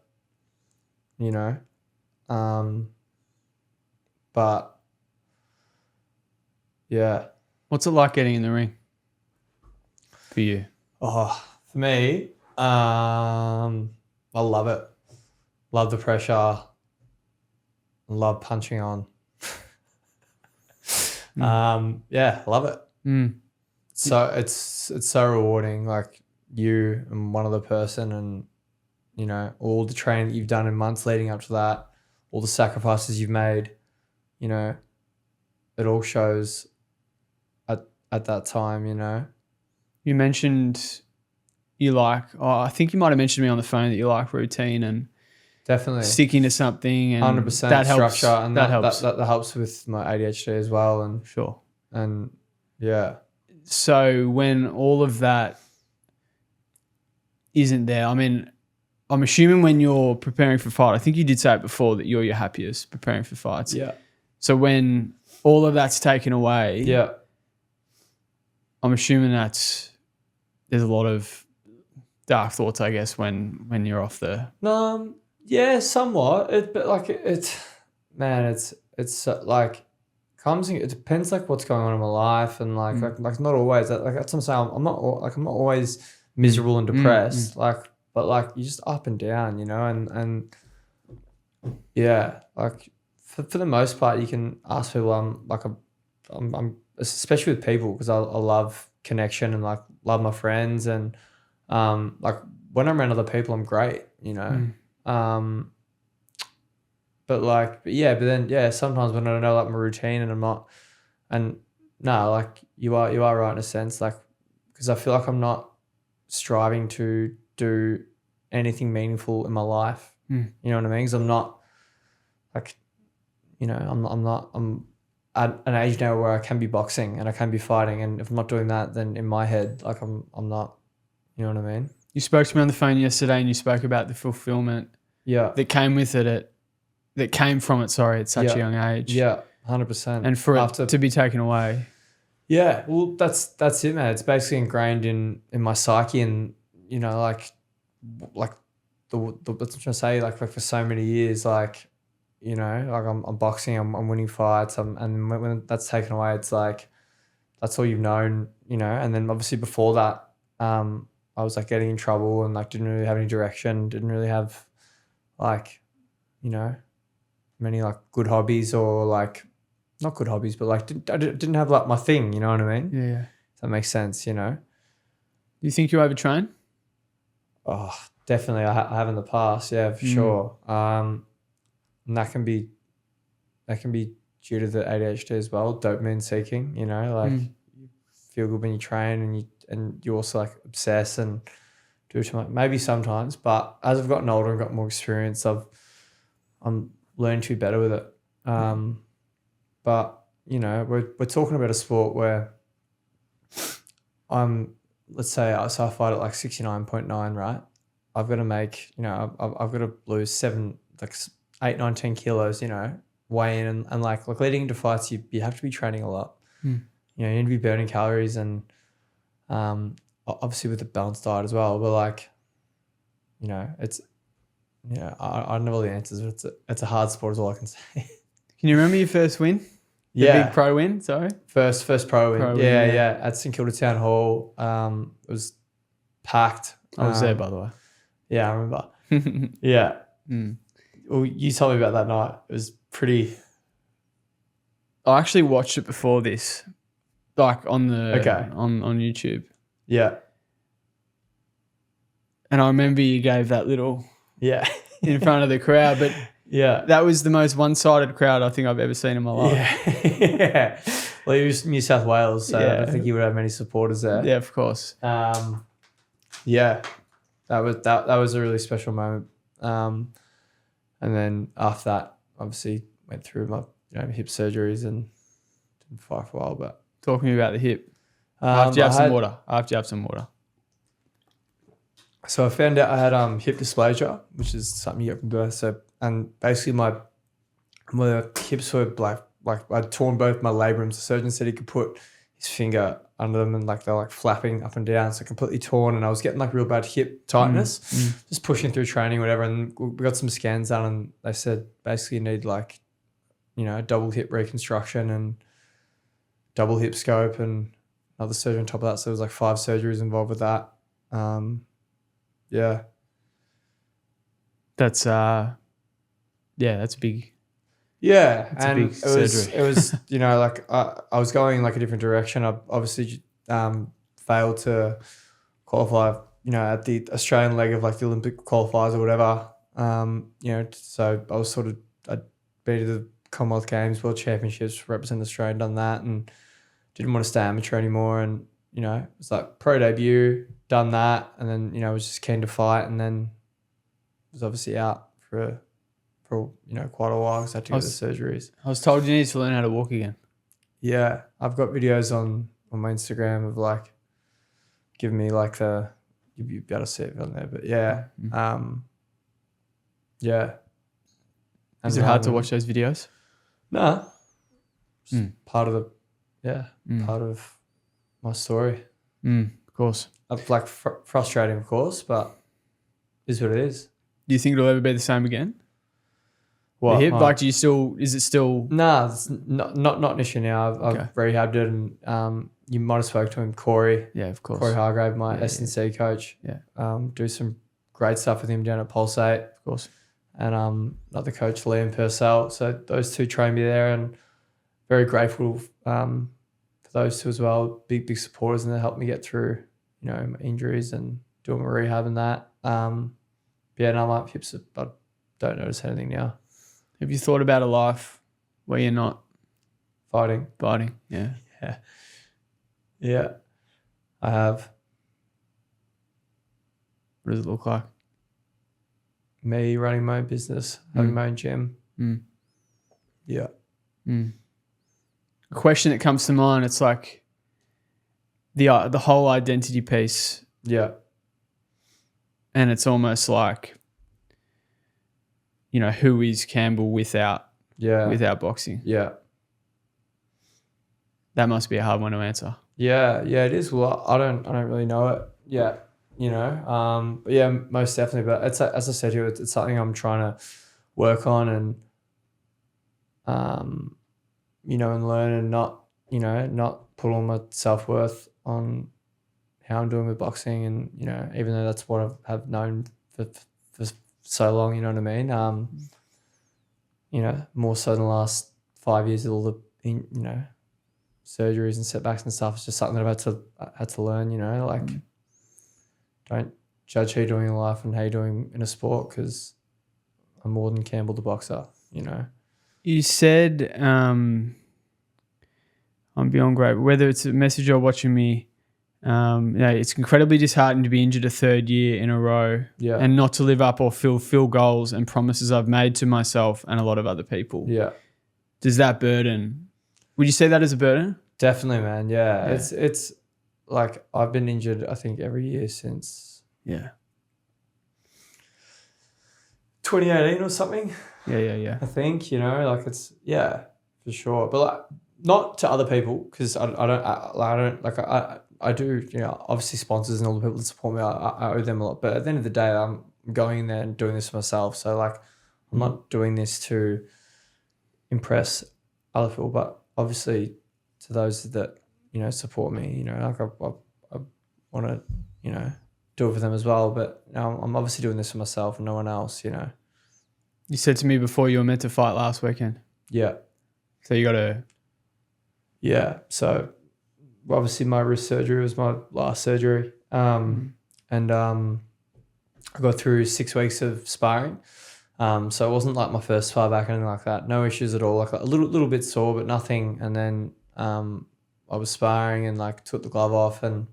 you know? But Yeah. What's it like getting in the ring for you? Oh, for me, I love it. Love the pressure. Love punching on. Yeah, love it. So it's so rewarding. Like you and one other person, and you know all the training that you've done in months leading up to that, all the sacrifices you've made. You know, it all shows at that time. You know. You mentioned I think you might have mentioned to me on the phone that you like routine and Definitely sticking to something, and 100% that helps. structure, and that helps. That helps with my ADHD as well. And Sure. And yeah. So when all of that isn't there, I mean, I'm assuming when you're preparing for fight, I think you did say it before that you're your happiest preparing for fights. Yeah. So when all of that's taken away, Yeah. I'm assuming there's a lot of dark thoughts, I guess, when you're off the. Yeah, somewhat. But like it's like comes. It depends like what's going on in my life, and like not always. Like that's what I'm saying. I'm not always miserable and depressed. Like, but like you're just up and down, you know, and yeah, like for the most part, you can ask people. I'm especially with people because I love connection and like love my friends, and like when I'm around other people, I'm great, you know. But then sometimes when I don't know like my routine and I'm not, and no, like you are right in a sense, like because I feel like I'm not striving to do anything meaningful in my life. You know what I mean? Because I'm not like, you know, I'm at an age now where I can be boxing and I can be fighting, and if I'm not doing that, then in my head, like I'm not, you know what I mean? You spoke to me on the phone yesterday, and you spoke about the fulfillment that came with it, that came from it, at such a young age. Yeah, 100%. And for it to be taken away. Yeah, well, that's it, man. It's basically ingrained in my psyche, and you know, like the what I'm trying to say, like for so many years, like you know, like I'm boxing, I'm winning fights, and when that's taken away, it's like that's all you've known, you know. And then obviously before that, I was like getting in trouble and like didn't really have any direction, didn't really have like, you know, many like good hobbies or like not good hobbies, but like I didn't have like my thing, you know what I mean? Yeah. If that makes sense, you know. Do you think you overtrain? Oh, definitely. I have in the past, yeah, for sure. And that can be due to the ADHD as well, dopamine seeking, you know, like you feel good when you train and you also like obsess and do too much, maybe sometimes, but as I've gotten older and got more experience, I'm learning to be better with it. But you know, we're talking about a sport where let's say I fight at like 69.9, right? I've got to make, you know, I've got to lose 8, 9, 10 kilos, you know, weigh in and like leading into fights, you have to be training a lot. You know, you need to be burning calories and obviously with a balanced diet as well. But like, you know, it's, you know, I don't know all the answers, but it's a hard sport is all I can say. Can you remember your first win? The big pro win, sorry? First pro win. Yeah. At St Kilda Town Hall. It was packed. I was there, by the way. Yeah, I remember. Yeah. Well, you told me about that night. It was pretty... I actually watched it before this, like on on YouTube. Yeah. And I remember you gave that little... Yeah. in front of the crowd, but... Yeah. That was the most one-sided crowd I think I've ever seen in my life. Yeah. Well, he was New South Wales, so I don't think he would have many supporters there. Yeah, of course. Yeah. That was a really special moment. And then after that, obviously went through my hip surgeries and didn't fight for a while. But talk to me about the hip. After you have some water. So I found out I had hip dysplasia, which is something you get from birth. So and basically my hips were like I'd torn both my labrums. The surgeon said he could put his finger under them and like they're like flapping up and down, so completely torn. And I was getting like real bad hip tightness, just pushing through training, whatever. And we got some scans done, and they said basically you need like, you know, double hip reconstruction and double hip scope and another surgery on top of that. So there was like 5 surgeries involved with that. Yeah. That's that's big. Yeah, It's and a big surgery. it was you know, like I was going like a different direction. I obviously failed to qualify, you know, at the Australian leg of like the Olympic qualifiers or whatever. You know, so I was sort of I'd been to the Commonwealth Games, World Championships, represent Australia, done that, and didn't want to stay amateur anymore. And you know, it was like pro debut, done that, and then you know, was just keen to fight, and then was obviously out for you know quite a while because I had to go to the surgeries. I was told you need to learn how to walk again. Yeah, I've got videos on my Instagram of like giving me like the you better see it on there, but yeah, yeah. And Is it hard to watch those videos? Nah, part of the part of my story. Of course. It's like frustrating, of course, but is what it is. Do you think it'll ever be the same again? What? The hip, like, is it still? Nah, it's not an issue now. I've rehabbed it, and you might have spoke to him, Corey. Yeah, of course. Corey Hargrave, my S&C coach. Yeah. Do some great stuff with him down at Pulsate. Of course. And another coach, Liam Purcell. So those two trained me there, and very grateful for those two as well. Big supporters, and they helped me get through, you know, my injuries and doing my rehab and that. Yeah, no, my hips, I don't notice anything now. Have you thought about a life where you're not Fighting? Yeah. Yeah, I have. What does it look like? Me running my own business, having my own gym. Yeah. A question that comes to mind, it's like the whole identity piece. Yeah. And it's almost like, you know, who is Campbell without boxing? Yeah. That must be a hard one to answer. Yeah, it is. Well, I don't really know it yet, you know. But yeah, most definitely. But it's, as I said to you, it's something I'm trying to work on and, you know, and learn and not put all my self-worth on how I'm doing with boxing. And, you know, even though that's what I have known for so long, you know what I mean? You know, more so than the last 5 years with all the, you know, surgeries and setbacks and stuff. It's just something that I've had to learn, you know, like don't judge how you're doing in life and how you're doing in a sport, because I'm more than Campbell the boxer, you know. You said I'm beyond great. Whether it's a message or watching me, you know, it's incredibly disheartening to be injured a 3rd year in a row and not to live up or fulfill goals and promises I've made to myself and a lot of other people. Yeah. Does that burden? Would you say that as a burden? Definitely, man. Yeah. It's like I've been injured, I think, every year since 2018 or something. Yeah. I think, you know, like it's, for sure. But like not to other people, because I do, you know, obviously sponsors and all the people that support me, I owe them a lot. But at the end of the day, I'm going in there and doing this for myself. So like I'm not doing this to impress other people, but obviously to those that, you know, support me, you know, like I want to, you know, do it for them as well. But you know, I'm obviously doing this for myself and no one else, you know. You said to me before you were meant to fight last weekend. Yeah. So you got to... Yeah. So obviously my wrist surgery was my last surgery. And I got through 6 weeks of sparring. So it wasn't like my first spar back or anything like that. No issues at all. Like a little bit sore, but nothing. And then I was sparring and like took the glove off and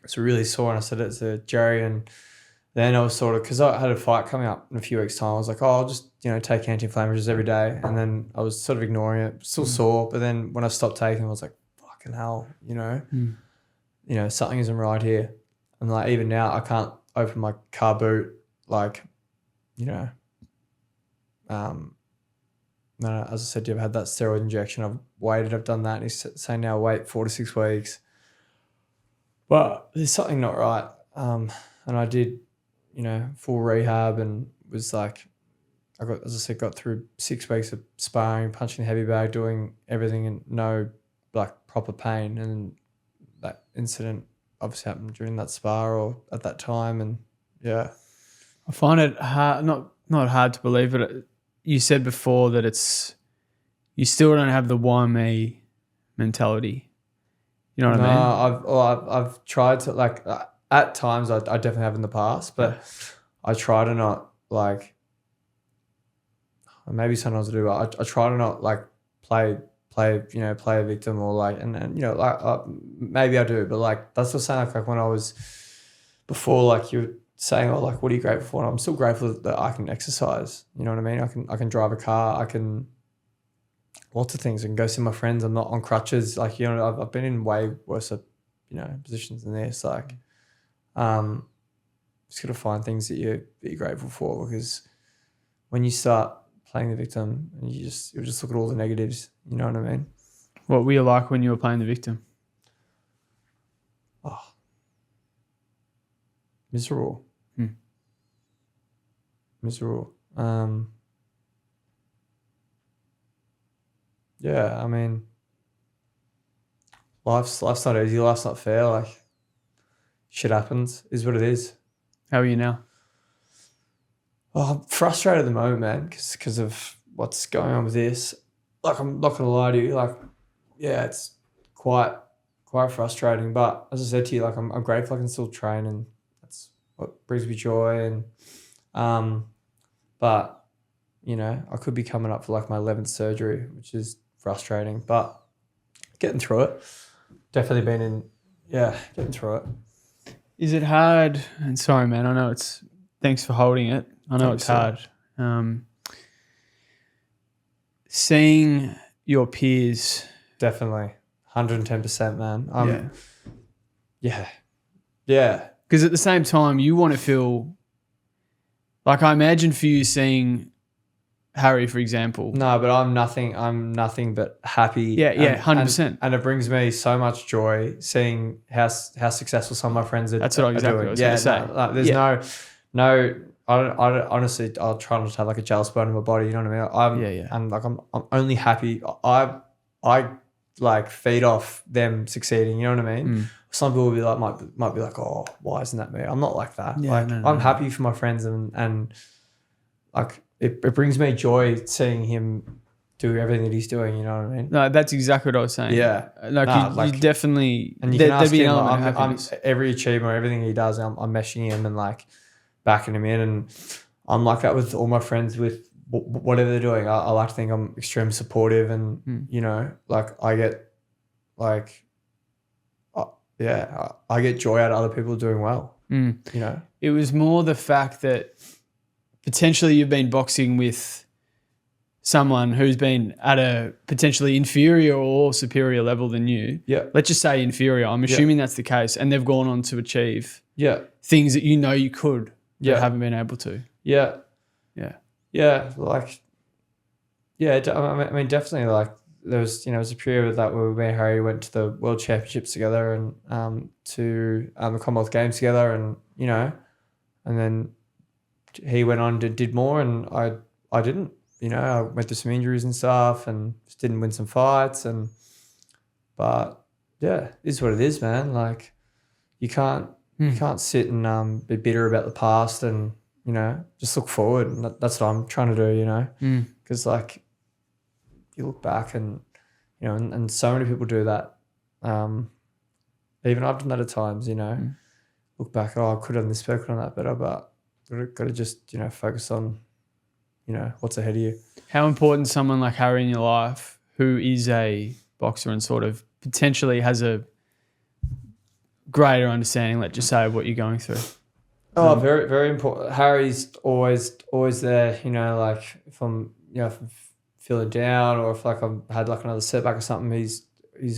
it's really sore. And I said it to Jerry, and then I was sort of, because I had a fight coming up in a few weeks' time. I was like, I'll just, you know, take anti-inflammatories every day. And then I was sort of ignoring it, still sore. But then when I stopped taking them, I was like, fucking hell, you know, something isn't right here. And like even now, I can't open my car boot, like, you know, as I said, I've had that steroid injection. I've waited, I've done that. And he's saying now wait 4 to 6 weeks. But there's something not right. And I did, you know, full rehab and was like, got through 6 weeks of sparring, punching the heavy bag, doing everything and no like proper pain, and that incident obviously happened during that spar or at that time, and yeah. I find it hard, not hard to believe, but you said before that you still don't have the why me mentality. You know what I mean? I've tried to, like, at times I definitely have in the past, but I try to not, like, maybe sometimes I do, but I try to not, like, play a victim, or like, and you know, like, maybe I do, but like, that's what I'm saying, like when I was before, like you were saying, oh, like, what are you grateful for? And I'm still grateful that I can exercise. You know what I mean? I can drive a car. I can lots of things. I can go see my friends. I'm not on crutches. Like, you know, I've been in way worse, positions than this. Like, just gotta find things that you're grateful for, because when you start playing the victim, and you'll just look at all the negatives. You know what I mean? What were you like when you were playing the victim? Oh, miserable. Miserable. Yeah, I mean, life's not easy. Life's not fair. Like, shit happens. Is what it is. How are you now? Oh, I'm frustrated at the moment, man, because of what's going on with this. Like, I'm not gonna lie to you. Like, yeah, it's quite frustrating. But as I said to you, like, I'm grateful I can still train, and that's what brings me joy. And but you know, I could be coming up for like my 11th surgery, which is frustrating, but getting through it. Definitely getting through it. Is it hard? And sorry, man, I know thanks for holding it. I know it's hard. Seeing your peers. Definitely. 110%, man. Yeah. Because at the same time, you want to feel like, I imagine for you seeing Harry, for example. No, but I'm nothing but happy. Yeah, 100%. And it brings me so much joy seeing how successful some of my friends are. That's what exactly doing. I was going to say. There's no. I honestly, I'll try not to have like a jealous bone in my body. You know what I mean? And like, I'm only happy. I like feed off them succeeding. You know what I mean? Some people will be like, might be like, oh, why isn't that me? I'm not like that. Yeah, like, I'm happy for my friends, and like, it brings me joy seeing him do everything that he's doing. You know what I mean? No, that's exactly what I was saying. Yeah. You definitely, and you can ask be an him, element of happiness. every achievement, everything he does, I'm meshing him and like backing him in. And I'm like that with all my friends, with whatever they're doing. I like to think I'm extremely supportive, and you know, like, I get like, I get joy out of other people doing well. You know, it was more the fact that potentially you've been boxing with someone who's been at a potentially inferior or superior level than you. Yeah. Let's just say inferior. I'm assuming that's the case, and they've gone on to achieve things that you know you could, but haven't been able to. Yeah. Like, I mean, definitely, like, there was, it was a period that where me and Harry went to the World Championships together, and to the Commonwealth Games together, and and then he went on to did more, and I didn't. I went through some injuries and stuff, and just didn't win some fights, but yeah, it is what it is, man. Like, you can't sit and be bitter about the past, and just look forward, and that's what I'm trying to do. Because like, you look back, and and so many people do that. Even I've done that at times. Look back, oh, I could have done this, could have done that better, but got to just focus on what's ahead of you. How important someone like Harry in your life, who is a boxer and sort of potentially has a greater understanding, let's just say, of what you're going through? Oh, very, very important. Harry's always there. Like, if I'm if I'm feeling down, or if like I've had like another setback or something, he's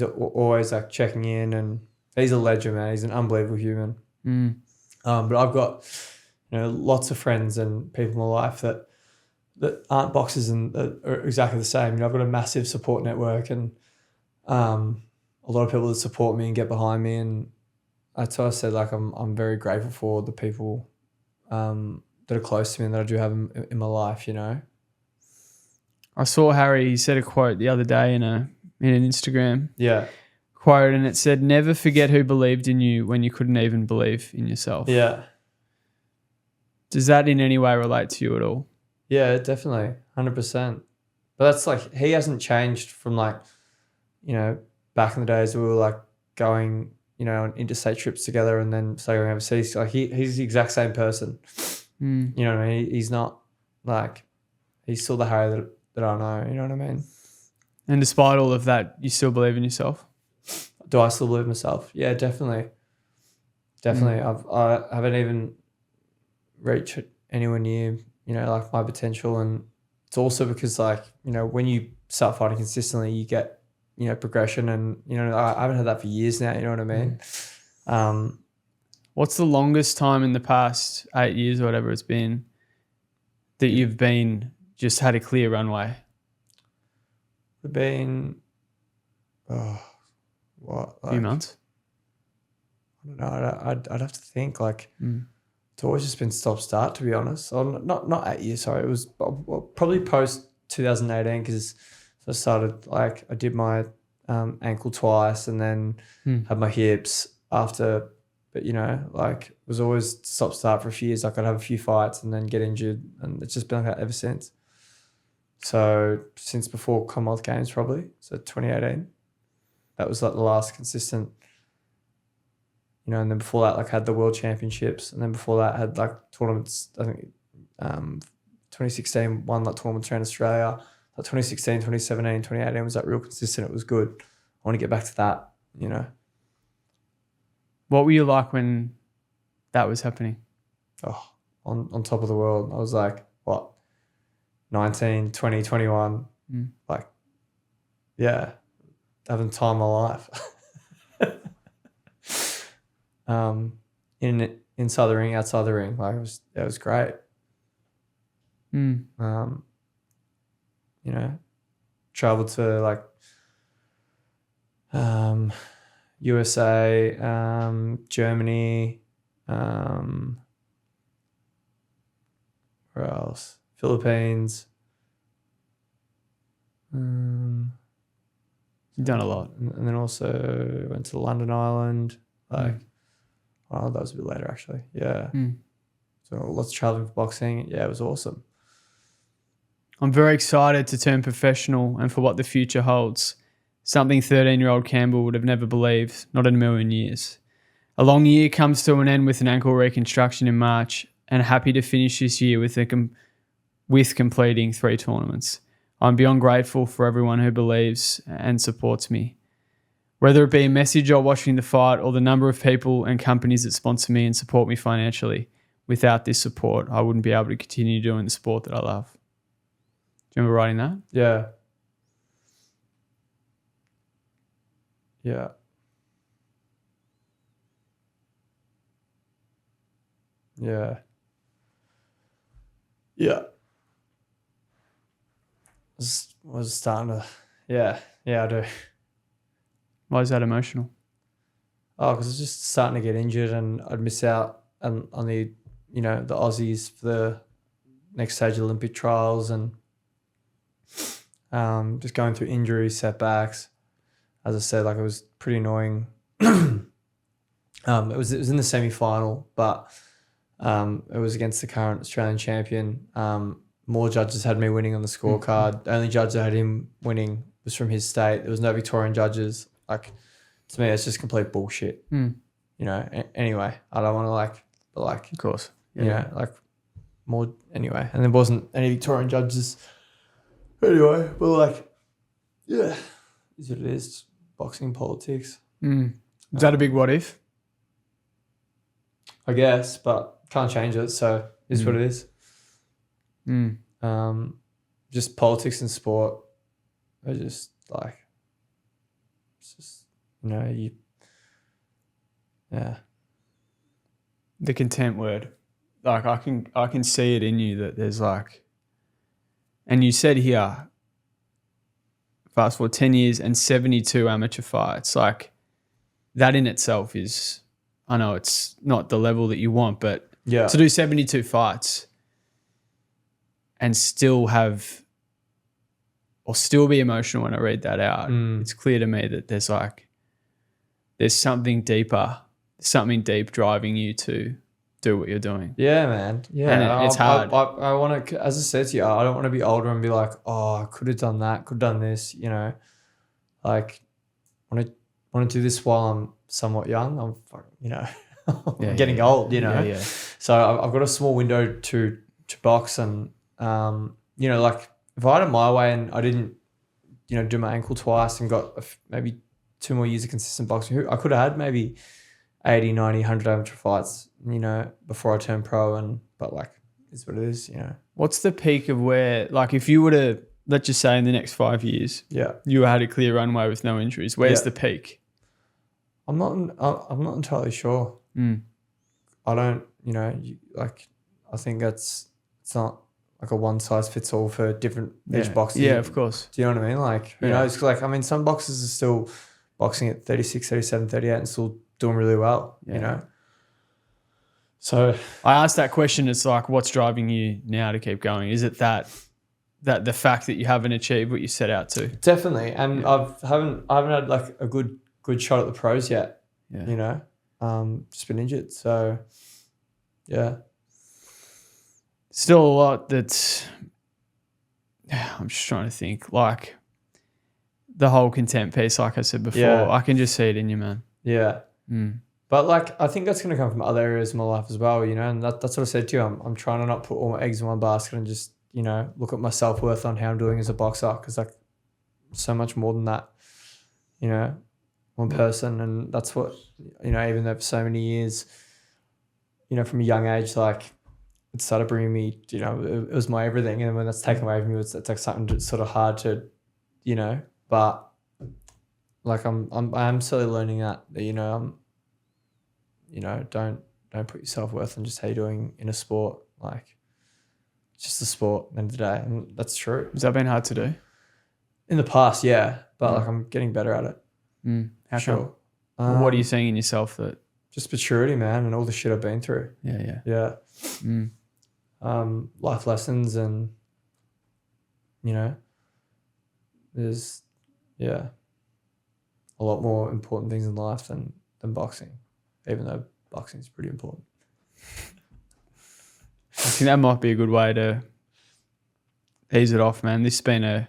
always like checking in, and he's a legend, man. He's an unbelievable human. But I've got lots of friends and people in my life that aren't boxers and that are exactly the same. I've got a massive support network, and a lot of people that support me and get behind me, and that's why I said, like, I'm very grateful for the people that are close to me and that I do have in my life. I saw Harry, he said a quote the other day in a in an Instagram Yeah. quote, and it said, "Never forget who believed in you when you couldn't even believe in yourself." Yeah. Does that in any way relate to you at all? Yeah, definitely. 100%. But that's like, he hasn't changed from like, you know, back in the days we were like going, you know, on interstate trips together and then staying overseas. Like he's the exact same person. Mm. You know what I mean? He's not like, he's still the Harry that I know. You know what I mean? And despite all of that, you still believe in yourself? Do I still believe in myself? Yeah, definitely. Definitely. I haven't even reached anywhere near, you know, like my potential. And it's also because like, you know, when you start fighting consistently, you get, you know, progression. And, you know, I haven't had that for years now. You know what I mean? What's the longest time in the past 8 years or whatever it's been that you've been just had a clear runway? We've been, what? A few months? I don't know. I'd have to think. Like, it's always just been stop-start, to be honest. Or not 8 years, sorry. It was probably post 2018 because I started, like, I did my ankle twice and then had my hips after. But, you know, like, it was always stop-start for a few years. Like, I'd have a few fights and then get injured. And it's just been like that ever since. So, since before Commonwealth Games, probably. So, 2018. That was, like, the last consistent, you know, and then before that, like, had the World Championships. And then before that, had, like, tournaments. I think 2016 won, like, tournaments around Australia. Like, 2016, 2017, 2018 was, like, real consistent. It was good. I want to get back to that, you know. What were you like when that was happening? Oh, on top of the world. I was like, what, 19, 20, 21. Like, yeah, having the time of my life. Inside the ring, outside the ring. Like, it was great. You know, traveled to like USA, Germany, where else? Philippines. You've done a lot. And then also went to London Island. Like, oh, that was a bit later actually. Yeah. So lots of traveling for boxing. Yeah, it was awesome. I'm very excited to turn professional and for what the future holds. Something 13-year-old Campbell would have never believed, not in a million years. A long year comes to an end with an ankle reconstruction in March, and happy to finish this year with completing 3 tournaments. I'm beyond grateful for everyone who believes and supports me. Whether it be a message or watching the fight or the number of people and companies that sponsor me and support me financially, without this support, I wouldn't be able to continue doing the sport that I love. Do you remember writing that? Yeah. Yeah. Yeah. Yeah. Was starting to, yeah, I do. Why is that emotional? Oh, because I was just starting to get injured and I'd miss out on the, you know, the Aussies for the next stage of Olympic trials and just going through injuries, setbacks. As I said, like, it was pretty annoying. It was in the semi-final, but it was against the current Australian champion. More judges had me winning on the scorecard. The only judge that had him winning was from his state. There was no Victorian judges. Like, to me, it's just complete bullshit. You know, anyway, I don't want to like, of course, you know, like more anyway. And there wasn't any Victorian judges anyway, but like, yeah, is what it is. It's boxing politics. Is that a big what if? I guess, but can't change it. So is what it is. Just politics and sport are just like, it's just, you know, yeah. The content word. Like, I can see it in you that there's like, and you said here, fast forward 10 years and 72 amateur fights. Like, that in itself is, I know it's not the level that you want, but Yeah. to do 72 fights and still have I'll still be emotional when I read that out. It's clear to me that there's something deeper, something deep driving you to do what you're doing. Yeah, man. Yeah. And it's hard. I want to, as I said to you, I don't want to be older and be like, oh, I could have done that, could have done this, you know. Like, want to do this while I'm somewhat young. I'm, you know, I'm getting old, you know. Yeah. So I've got a small window to box, and you know, like if I had it my way and I didn't, you know, do my ankle twice and got maybe 2 more years of consistent boxing, I could have had maybe 80, 90, 100 amateur fights, you know, before I turned pro. But like, it's what it is, you know. What's the peak of where, like, if you were to, let's just say in the next 5 years, you had a clear runway with no injuries, where's the peak? I'm not entirely sure. I don't, you know, I think it's not like a one size fits all for different each boxer. Yeah, of course. Do you know what I mean? Like, who knows? Like, I mean, some boxers are still boxing at 36, 37, 38 and still doing really well, you know? So I asked that question. It's like, what's driving you now to keep going? Is it that the fact that you haven't achieved what you set out to? Definitely. And I haven't had like a good shot at the pros yet, you know? Just been injured. So yeah. Still a lot that's, I'm just trying to think, like the whole content piece, like I said before, I can just see it in you, man. Yeah. But like, I think that's going to come from other areas of my life as well, you know, and that's what I said to you. I'm trying to not put all my eggs in one basket and just, you know, look at my self-worth on how I'm doing as a boxer, because like so much more than that, you know, one person. And that's what, you know, even though for so many years, you know, from a young age, like it started bringing me, you know, it was my everything. And when that's taken away from you, it's like something that's sort of hard to, you know, but like I'm slowly learning that, you know, you know, don't put your self-worth on just how you're doing in a sport. Like, it's just a sport at the end of the day. And that's true. Has that been hard to do? In the past, yeah. But like, I'm getting better at it. How sure. Well, what are you seeing in yourself that? Just maturity, man, and all the shit I've been through. Yeah. Life lessons, and, you know, there's, a lot more important things in life than boxing, even though boxing is pretty important. I think that might be a good way to ease it off, man. This has been an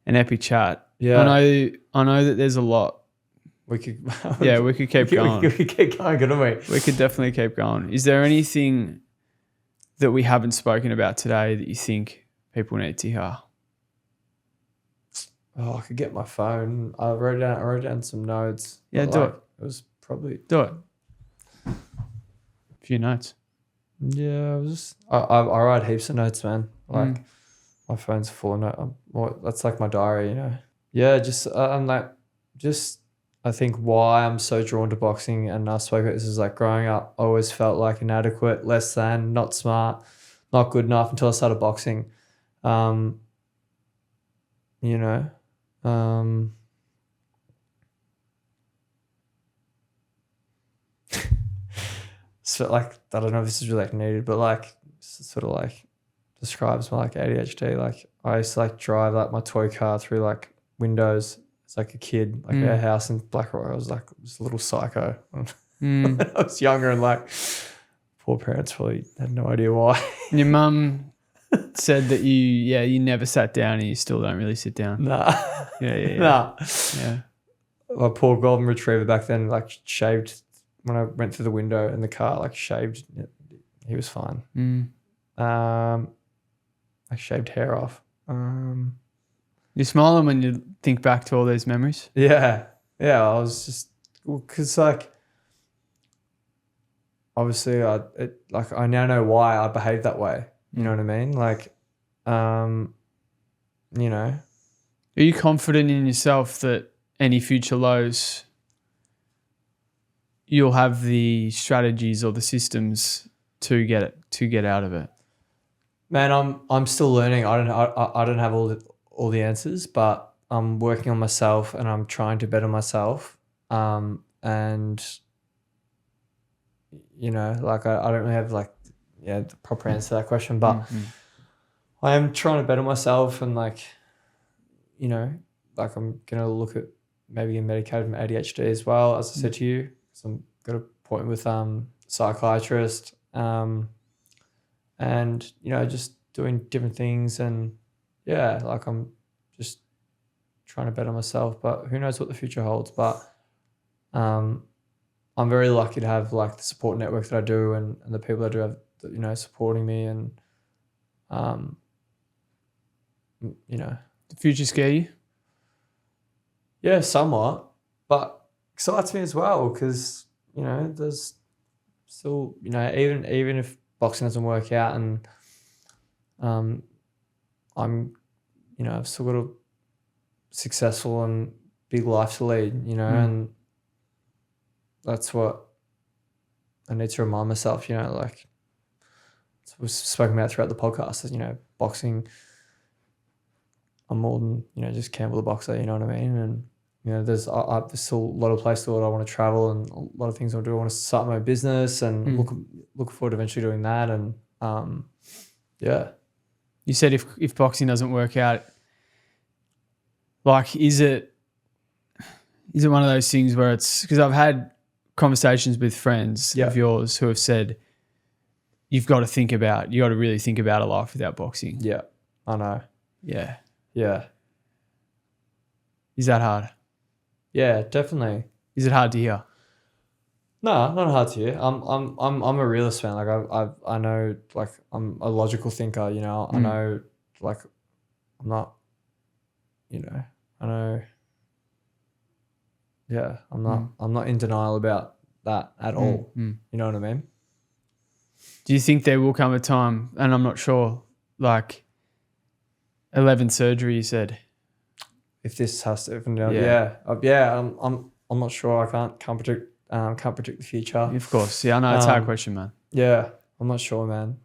epic chat. Yeah. I know that there's a lot. We could keep going. We could keep going, couldn't we? We could definitely keep going. Is there anything that we haven't spoken about today that you think people need to hear? Oh, I could get my phone. I wrote down some notes. Yeah, do it. It was probably... Do it. A few notes. Yeah, I write heaps of notes, man. Like, my phone's full of notes. That's like my diary, you know? Yeah, I think why I'm so drawn to boxing, and I spoke about this, is like growing up, I always felt like inadequate, less than, not smart, not good enough until I started boxing. You know, so like, I don't know if this is really like needed, but like sort of like describes my like ADHD. Like, I used to like drive like my toy car through like windows. It's like a kid, like our house in Blackrock. I was like just a little psycho when I was younger, and like poor parents probably had no idea why. Your mum said that you never sat down, and you still don't really sit down. Nah. Yeah. My poor golden retriever back then, like, shaved when I went through the window in the car, like shaved. He was fine. I shaved hair off. You're smiling when you think back to all these memories? Yeah. I was just, because like, obviously I now know why I behaved that way. You know what I mean? Like, you know. Are you confident in yourself that any future lows, you'll have the strategies or the systems to get out of it? Man, I'm still learning. I don't have all the answers, but I'm working on myself, and I'm trying to better myself. And you know, like, I don't really have like the proper answer to that question, but I am trying to better myself, and like, you know, like I'm going to look at maybe getting medicated from ADHD as well, as I said to you. So I'm got an appointment with psychiatrist, and, you know, just doing different things. And yeah, like I'm just trying to better myself, but who knows what the future holds. But I'm very lucky to have like the support network that I do, and the people I do have, you know, supporting me. And you know, The future scare you? yeah, somewhat, but excites me as well, because, you know, there's still, you know, even if boxing doesn't work out, and I'm, you know, I've still got a successful and big life to lead, you know, and that's what I need to remind myself, you know, like we've spoken about throughout the podcast, that, you know, boxing, I'm more than, you know, just Campbell the boxer, you know what I mean? And, you know, there's still a lot of places that I want to travel, and a lot of things I want to do. I want to start my business, and look forward to eventually doing that. And yeah. You said if boxing doesn't work out, like, is it one of those things where it's, because I've had conversations with friends of yours who have said, you got to really think about a life without boxing. Yeah, I know. Yeah. Yeah. Is that hard? Yeah, definitely. Is it hard to hear? No, not hard to hear. I'm a realist, man. Like I know, like I'm a logical thinker, you know. I know, like I'm not, you know, I know. Yeah, I'm not in denial about that at all. You know what I mean? Do you think there will come a time, and I'm not sure, like 11 surgery, you said? If this has to open down, I'm not sure. I can't predict the future. Of course, yeah, I know it's a hard question, man. Yeah, I'm not sure, man.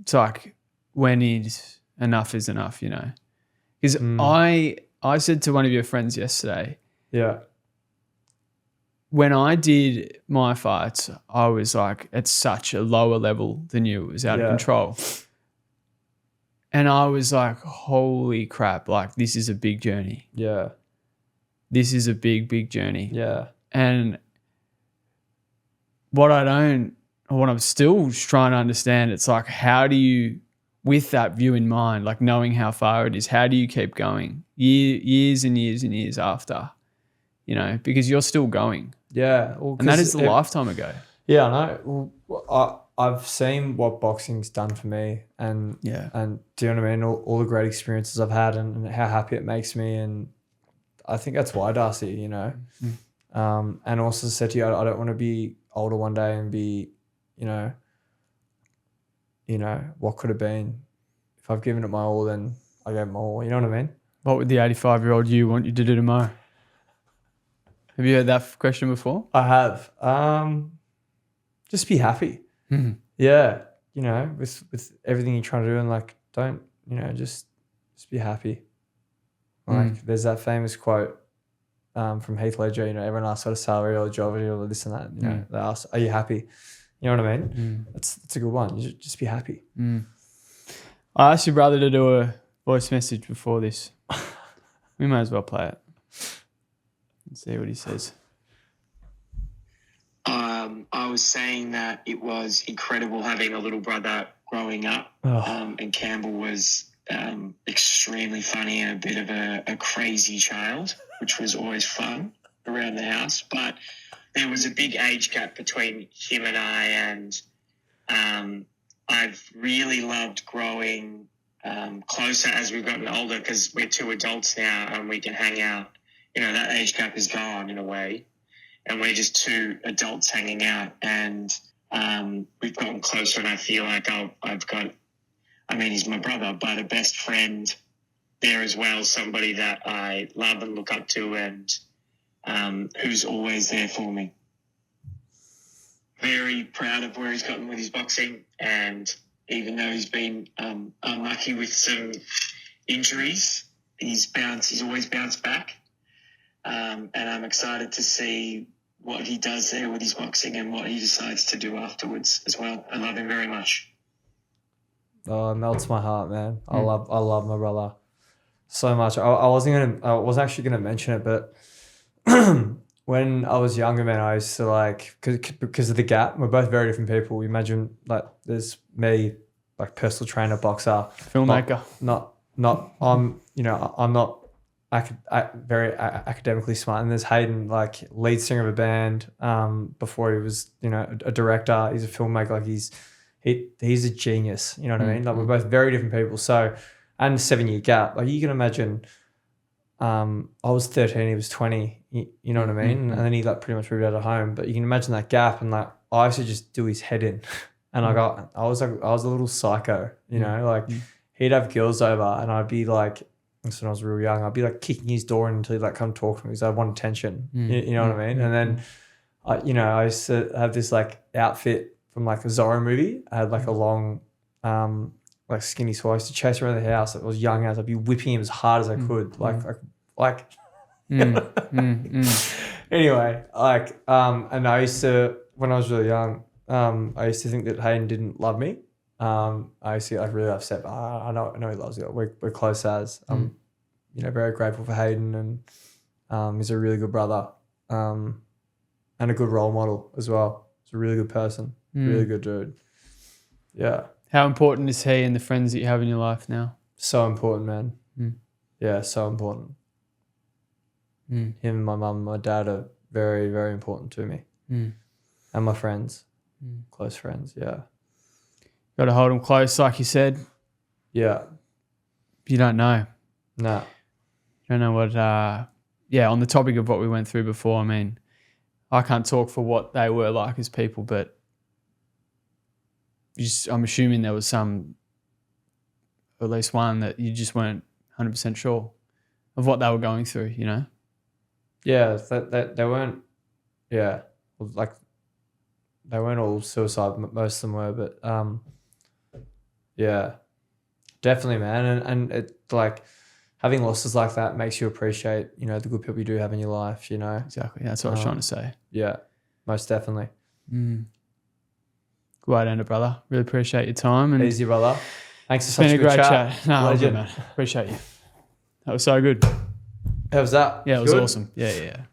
It's like, when is enough, you know? Because I said to one of your friends yesterday, yeah, when I did my fights, I was like at such a lower level than you. It was out of control. And I was like, holy crap, like this is a big journey. Yeah. This is a big, big journey. Yeah. And what I'm still trying to understand, it's like, how do you, with that view in mind, like knowing how far it is, how do you keep going years and years and years after, you know, because you're still going. Yeah. Well, and that is a lifetime ago. Yeah, I know. Well, I've seen what boxing's done for me, and do you know what I mean? All the great experiences I've had, and how happy it makes me, and I think that's why, Darcy, you know. And also said to you, I don't want to be older one day and be, you know, what could have been. If I've given it my all, then I gave it my all. You know what I mean? What would the 85-year-old you want you to do tomorrow? Have you heard that question before? I have. Just be happy. Yeah, you know, with everything you're trying to do, and like, don't, you know, just be happy. Like, there's that famous quote from Heath Ledger. You know, everyone asks what a salary or a job or this and that. You know, they ask, "Are you happy?" You know what I mean? That's a good one. You just be happy. I asked your brother to do a voice message before this. We might as well play it and see what he says. I was saying that it was incredible having a little brother growing up, and Campbell was extremely funny and a bit of a crazy child, which was always fun around the house. But there was a big age gap between him and I, and I've really loved growing closer as we've gotten older, because we're two adults now and we can hang out. You know, that age gap is gone in a way. And we're just two adults hanging out, and we've gotten closer, and I feel like I've got, I mean, he's my brother, but a best friend there as well, somebody that I love and look up to, and who's always there for me. Very proud of where he's gotten with his boxing, and even though he's been unlucky with some injuries, he's always bounced back. And I'm excited to see what he does there with his boxing and what he decides to do afterwards as well. I love him very much. Oh, it melts my heart, man. I love my brother so much. I was actually gonna mention it, but when I was younger, man, I used to like because of the gap. We're both very different people. Imagine like there's me, like personal trainer, boxer, filmmaker. I'm not very academically smart. And there's Hayden, like lead singer of a band. Before he was a director, he's a filmmaker. Like he's a genius. You know what I mean? Like we're both very different people. So and 7-year gap. Like you can imagine. I was 13, he was 20, you know what I mean? And then he like pretty much moved out of home. But you can imagine that gap, and like I used to just do his head in. And I was a little psycho, like he'd have girls over and I'd be like, this when I was real young, I'd be like kicking his door in until he'd like come talk to me because I want attention. You know what I mean? And then I used to have this like outfit from like a Zorro movie. I had like a long like skinny swole. I used to chase around the house. I was young as I'd be whipping him as hard as I could. Anyway, like and I used to, when I was really young, I used to think that Hayden didn't love me. I used to get like really upset, but I know he loves you. We're close as. I'm very grateful for Hayden, and he's a really good brother, and a good role model as well. He's a really good person, really good dude. Yeah. How important is he and the friends that you have in your life now? So important, man. Yeah, so important. Him and my mum and my dad are very, very important to me. And my friends, close friends, yeah. Got to hold them close, like you said. Yeah. You don't know. No. You don't know what, on the topic of what we went through before, I mean, I can't talk for what they were like as people, but I'm assuming there was some, at least one, that you just weren't 100% sure of what they were going through, Yeah, they weren't, like they weren't all suicide. Most of them were, but yeah, definitely, man. And it like having losses like that makes you appreciate, the good people you do have in your life, Exactly. That's what I was trying to say. Yeah, most definitely. Good way to end it, brother. Really appreciate your time. And easy, brother. Thanks for it's such been a a great chat. chat. No, Legend. man. Appreciate you. That was so good. How was that? Yeah, it was Good? awesome. Yeah.